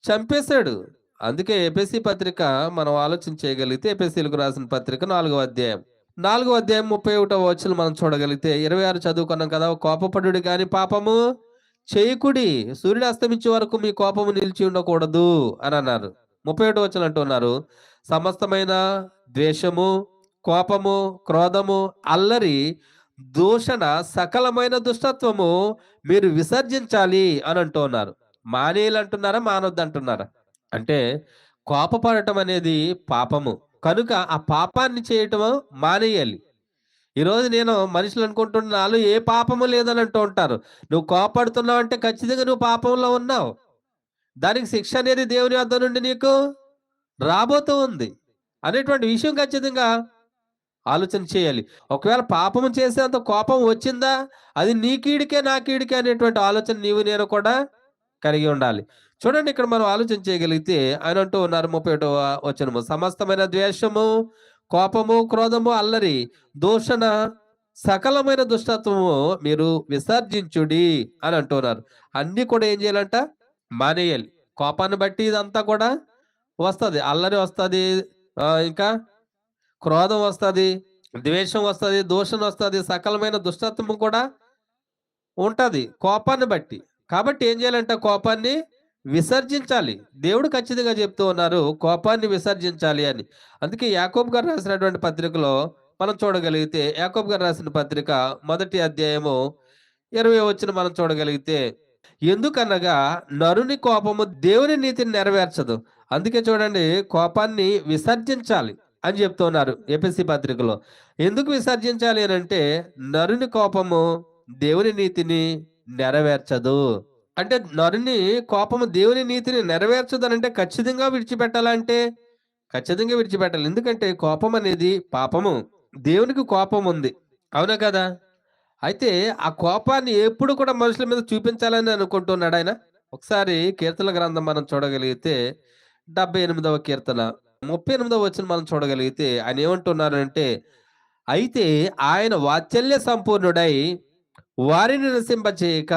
చంపేశాడు. అందుకే ఎఫెసీ పత్రిక మనం ఆలోచన చేయగలిగితే ఎఫెసీలకు రాసిన పత్రిక 4వ అధ్యాయం 31వ వచనం మనం చూడగలిగితే 26 చదువుకున్నాం కదా. కోపపడుడి గాని పాపము చేయకుడి, సూర్యుడు అస్తమించే వరకు మీ కోపము నిలిచి ఉండకూడదు అని అన్నారు. 31వ వచనం అంటున్నారు సమస్తమైన ద్వేషము, కోపము, క్రోధము, అల్లరి, దూషణ, సకలమైన దుష్టత్వము మీరు విసర్జించాలి అని అంటున్నారు. మానేయాలి అంటున్నారా? మానొద్దు అంటున్నారా? అంటే కోపపడటం అనేది పాపము కనుక ఆ పాపాన్ని చేయటం మానేయాలి. ఈరోజు నేను మనుషులు అనుకుంటున్న నాలో ఏ పాపము లేదని అంటూ ఉంటారు. నువ్వు కోపడుతున్నావు అంటే ఖచ్చితంగా నువ్వు పాపంలో ఉన్నావు. దానికి శిక్ష అనేది దేవుని వద్ద నుండి నీకు రాబోతూ ఉంది అనేటువంటి విషయం ఖచ్చితంగా ఆలోచన చేయాలి. ఒకవేళ పాపము చేసేంత కోపం వచ్చిందా అది నీ కీడికే నా కీడికే అనేటువంటి ఆలోచన నీవు నేను కూడా కలిగి ఉండాలి. చూడండి ఇక్కడ మనం ఆలోచన చేయగలిగితే ఆయన అంటూ ఉన్నారు 31వ వచనము సమస్తమైన ద్వేషము, కోపము, క్రోధము, అల్లరి, దూషణ, సకలమైన దుష్టత్వము మీరు విసర్జించుడి అని అంటున్నారు. అన్ని కూడా ఏం చేయాలంట? మానేయాలి. కోపాన్ని బట్టి ఇదంతా కూడా వస్తది. అల్లరి వస్తది, ఇంకా క్రోధం వస్తది, ద్వేషం వస్తది, దూషణ వస్తది, సకలమైన దుష్టత్వము కూడా ఉంటది కోపాన్ని బట్టి. కాబట్టి ఏం చేయాలంట? కోపాన్ని విసర్జించాలి. దేవుడు ఖచ్చితంగా చెప్తూ ఉన్నారు కోపాన్ని విసర్జించాలి అని. అందుకే యాకోబు గారు రాసినటువంటి పత్రికలో మనం చూడగలిగితే యాకోబు గారు రాసిన పత్రిక 1వ అధ్యాయము 20వ వచనం మనం చూడగలిగితే ఎందుకనగా నరుని కోపము దేవుని నీతిని నెరవేర్చదు. అందుకే చూడండి కోపాన్ని విసర్జించాలి అని చెప్తున్నారు ఎఫెసీ పత్రికలో. ఎందుకు విసర్జించాలి అని అంటే నరుని కోపము దేవుని నీతిని నెరవేర్చదు. అంటే నరుని కోపము దేవుని నీతిని నెరవేర్చదు అంటే ఖచ్చితంగా విడిచిపెట్టాలంటే ఖచ్చితంగా విడిచిపెట్టాలి. ఎందుకంటే కోపం అనేది పాపము. దేవునికి కోపం ఉంది, అవునా కదా? అయితే ఆ కోపాన్ని ఎప్పుడు కూడా మనుషుల మీద చూపించాలని అనుకుంటున్నాడు ఆయన. ఒకసారి కీర్తన గ్రంథం మనం చూడగలిగితే 78వ కీర్తన 38వ వచనం మనం చూడగలిగితే ఆయన ఏమంటున్నారంటే అయితే ఆయన వాత్సల్య సంపూర్ణుడై వారిని నశింపచేయక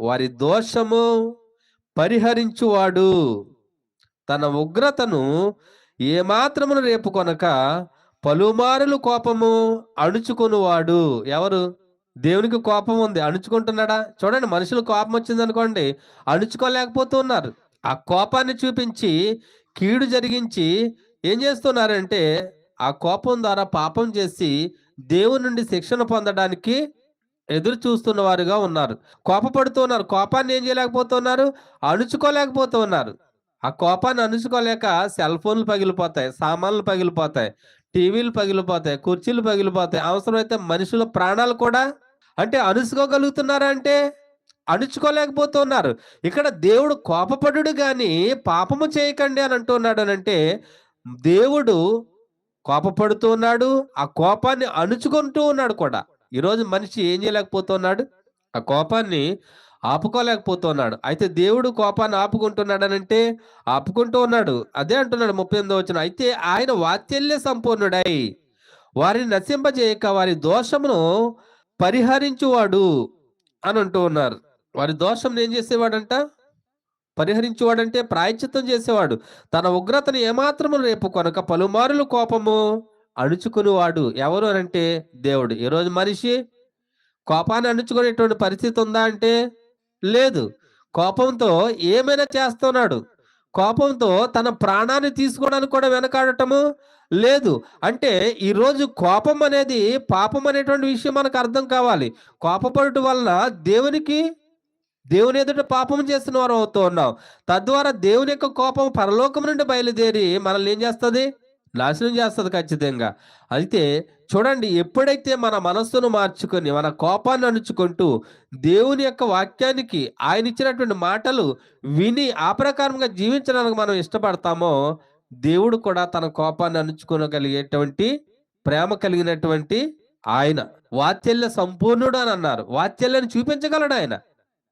వారి దోషము పరిహరించువాడు, తన ఉగ్రతను ఏమాత్రమును రేపుకొనక పలుమారులు కోపము అణుచుకొనువాడు. ఎవరు? దేవునికి కోపం ఉంది, అణుచుకుంటున్నాడా? చూడండి మనుషులు కోపం వచ్చింది అనుకోండి అణుచుకోలేకపోతూ ఉన్నారు. ఆ కోపాన్ని చూపించి కీడు జరిగించి ఏం చేస్తున్నారంటే ఆ కోపం ద్వారా పాపం చేసి దేవుని నుండి శిక్షణ పొందడానికి ఎదురు చూస్తున్న వారుగా ఉన్నారు. కోపపడుతూ ఉన్నారు. కోపాన్ని ఏం చేయలేకపోతున్నారు? అణుచుకోలేకపోతూ ఉన్నారు. ఆ కోపాన్ని అణుచుకోలేక సెల్ ఫోన్లు పగిలిపోతాయి, సామాన్లు పగిలిపోతాయి, టీవీలు పగిలిపోతాయి, కుర్చీలు పగిలిపోతాయి, అవసరమైతే మనుషుల ప్రాణాలు కూడా అంటే అణుచుకోగలుగుతున్నారా అంటే అణుచుకోలేకపోతున్నారు. ఇక్కడ దేవుడు కోపపడుడు గాని పాపము చేయకండి అని అంటున్నాడు అంటే దేవుడు కోపపడుతూ ఉన్నాడు, ఆ కోపాన్ని అణుచుకుంటూ ఉన్నాడు కూడా. ఈరోజు మనిషి ఏం చేయలేకపోతున్నాడు? ఆ కోపాన్ని ఆపుకోలేకపోతున్నాడు. అయితే దేవుడు కోపాన్ని ఆపుకుంటున్నాడనంటే ఆపుకుంటూ ఉన్నాడు. అదే అంటున్నాడు 38వ వచనం అయితే ఆయన వాత్సల్య సంపూర్ణుడై వారిని నశింపజేయక వారి దోషమును పరిహరించువాడు అని అంటూ ఉన్నారు. వారి దోషం ఏం చేసేవాడంట? పరిహరించువాడంటే ప్రాయశ్చిత్తం చేసేవాడు. తన ఉగ్రతను ఏమాత్రము రేపు కొనక పలుమారులు కోపము అణుచుకునేవాడు. ఎవరు అనంటే దేవుడు. ఈరోజు మనిషి కోపాన్ని అణుచుకునేటువంటి పరిస్థితి ఉందా అంటే లేదు. కోపంతో ఏమైనా చేస్తున్నాడు. కోపంతో తన ప్రాణాన్ని తీసుకోవడానికి కూడా వెనకాడటము లేదు. అంటే ఈరోజు కోపం అనేది పాపం అనేటువంటి విషయం మనకు అర్థం కావాలి. కోపపడటం వలన దేవుని ఎదుట పాపం చేస్తున్న వారు అవుతూ ఉన్నాం. తద్వారా దేవుని యొక్క కోపం పరలోకం నుండి బయలుదేరి మనల్ని ఏం చేస్తుంది? నాశనం చేస్తుంది ఖచ్చితంగా. అయితే చూడండి, ఎప్పుడైతే మన మనస్సును మార్చుకొని మన కోపాన్ని అణుచుకుంటూ దేవుని యొక్క వాక్యానికి ఆయన ఇచ్చినటువంటి మాటలు విని ఆ ప్రకారంగా జీవించడానికి మనం ఇష్టపడతామో, దేవుడు కూడా తన కోపాన్ని అణుచుకోగలిగేటువంటి ప్రేమ కలిగినటువంటి ఆయన. వాత్సల్య సంపూర్ణుడు అని అన్నారు. వాత్సల్యాన్ని చూపించగలడు ఆయన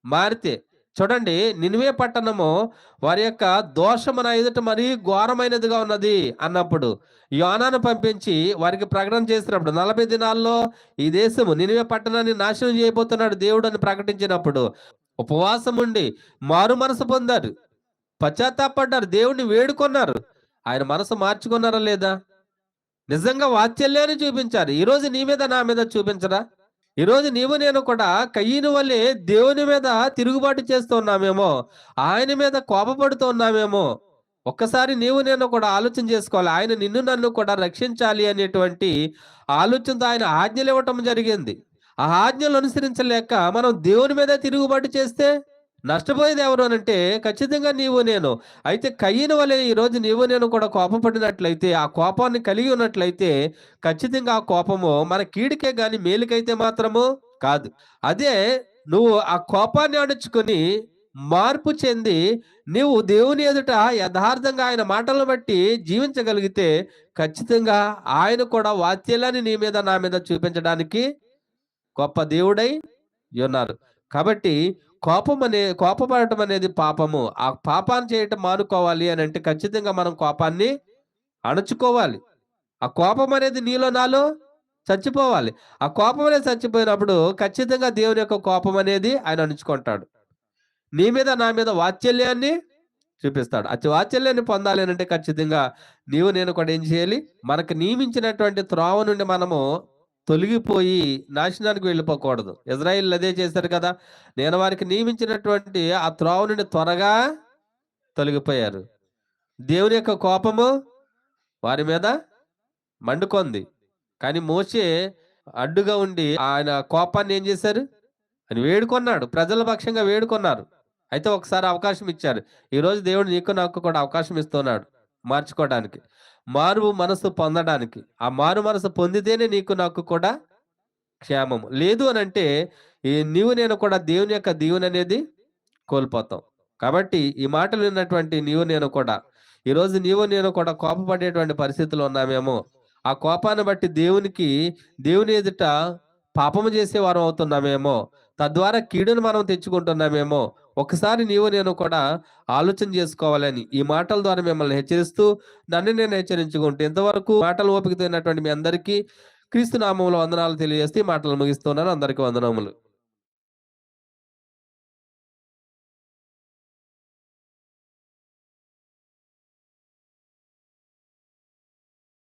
మారితే. చూడండి, నినివే పట్టణము వారి యొక్క దోషము నా ఎదుట మరీ ఘోరమైనదిగా ఉన్నది అన్నప్పుడు యోనాను పంపించి వారికి ప్రకటన చేసినప్పుడు 40 దినాల్లో ఈ దేశము నినివే పట్టణాన్ని నాశనం చేయబోతున్నాడు దేవుడు అని ప్రకటించినప్పుడు ఉపవాసం ఉండి మారు మనసు పొందారు, పశ్చాత్తాపడ్డారు, దేవుణ్ణి వేడుకొన్నారు. ఆయన మనసు మార్చుకున్నారా లేదా? నిజంగా వాత్సల్యాన్ని చూపించారు. ఈరోజు నీ మీద నా మీద చూపించరా? ఈరోజు నీవు నేను కూడా కయ్యను వల్లే దేవుని మీద తిరుగుబాటు చేస్తూ ఉన్నామేమో, ఆయన మీద కోపపడుతూ ఉన్నామేమో. ఒక్కసారి నీవు నేను కూడా ఆలోచన చేసుకోవాలి. ఆయన నిన్ను నన్ను కూడా రక్షించాలి అనేటువంటి ఆలోచనతో ఆయన ఆజ్ఞలు ఇవ్వటం జరిగింది. ఆ ఆజ్ఞలు అనుసరించలేక మనం దేవుని మీద తిరుగుబాటు చేస్తే నష్టపోయేది ఎవరు అనంటే ఖచ్చితంగా నీవు నేను. అయితే కయ్యను వలె ఈరోజు నీవు నేను కూడా కోపపడినట్లయితే, ఆ కోపాన్ని కలిగి ఉన్నట్లయితే ఖచ్చితంగా ఆ కోపము మన కీడికే గాని మేలుకైతే మాత్రము కాదు. అదే నువ్వు ఆ కోపాన్ని అణుచుకొని మార్పు చెంది నీవు దేవుని ఎదుట యథార్థంగా ఆయన మాటలను బట్టి జీవించగలిగితే ఖచ్చితంగా ఆయన కూడా వాత్సల్యాన్ని నీ మీద నా మీద చూపించడానికి గొప్ప దేవుడై ఉన్నారు. కాబట్టి కోపపడటం అనేది పాపము. ఆ పాపాన్ని చేయటం మానుకోవాలి అని అంటే ఖచ్చితంగా మనం కోపాన్ని అణుచుకోవాలి. ఆ కోపం అనేది నీలో నాలో చచ్చిపోవాలి. ఆ కోపం అనేది చచ్చిపోయినప్పుడు ఖచ్చితంగా దేవుని యొక్క కోపం అనేది ఆయన అణుచుకుంటాడు. నీ మీద నా మీద వాత్సల్యాన్ని చూపిస్తాడు. ఆ వాత్సల్యాన్ని పొందాలి అంటే ఖచ్చితంగా నీవు నేను కూడా ఏం చేయాలి? మనకు నియమించినటువంటి త్రోవ నుండి మనము తొలగిపోయి నాశనానికి వెళ్ళిపోకూడదు. ఇజ్రాయిల్ అదే చేశారు కదా. నేను వారికి నియమించినటువంటి ఆ త్రోవ నుండి త్వరగా తొలగిపోయారు. దేవుని యొక్క కోపము వారి మీద మండుకొంది. కానీ మోషే అడ్డుగా ఉండి ఆయన కోపాన్ని ఏం చేశారు? అని వేడుకొన్నాడు. ప్రజల పక్షంగా వేడుకొన్నారు. అయితే ఒకసారి అవకాశం ఇచ్చారు. ఈరోజు దేవుడు నీకు నాకు కూడా అవకాశం ఇస్తున్నాడు మార్చుకోవడానికి, మారు మనసు పొందడానికి. ఆ మారు మనసు పొందితేనే నీకు నాకు కూడా క్షేమము. లేదు అని అంటే నీవు నేను కూడా దేవుని యొక్క దీవెన అనేది కోల్పోతాం. కాబట్టి ఈ మాటలు విన్నటువంటి నీవు నేను కూడా ఈరోజు నేను కూడా కోపపడేటువంటి పరిస్థితులు ఉన్నామేమో. ఆ కోపాన్ని బట్టి దేవుని ఎదుట పాపము చేసేవారం అవుతున్నామేమో, తద్వారా కీడును మనం తెచ్చుకుంటున్నామేమో. ఒకసారి నేను కూడా ఆలోచన చేసుకోవాలని ఈ మాటల ద్వారా మిమ్మల్ని హెచ్చరిస్తూ నన్ను నేను హెచ్చరించుకుంటూ ఇంతవరకు మాటలు ఓపికతో మీ అందరికీ క్రీస్తు నామములో వందనాలు తెలియజేస్తూ మాటలు ముగిస్తున్నాను. అందరికీ వందనములు.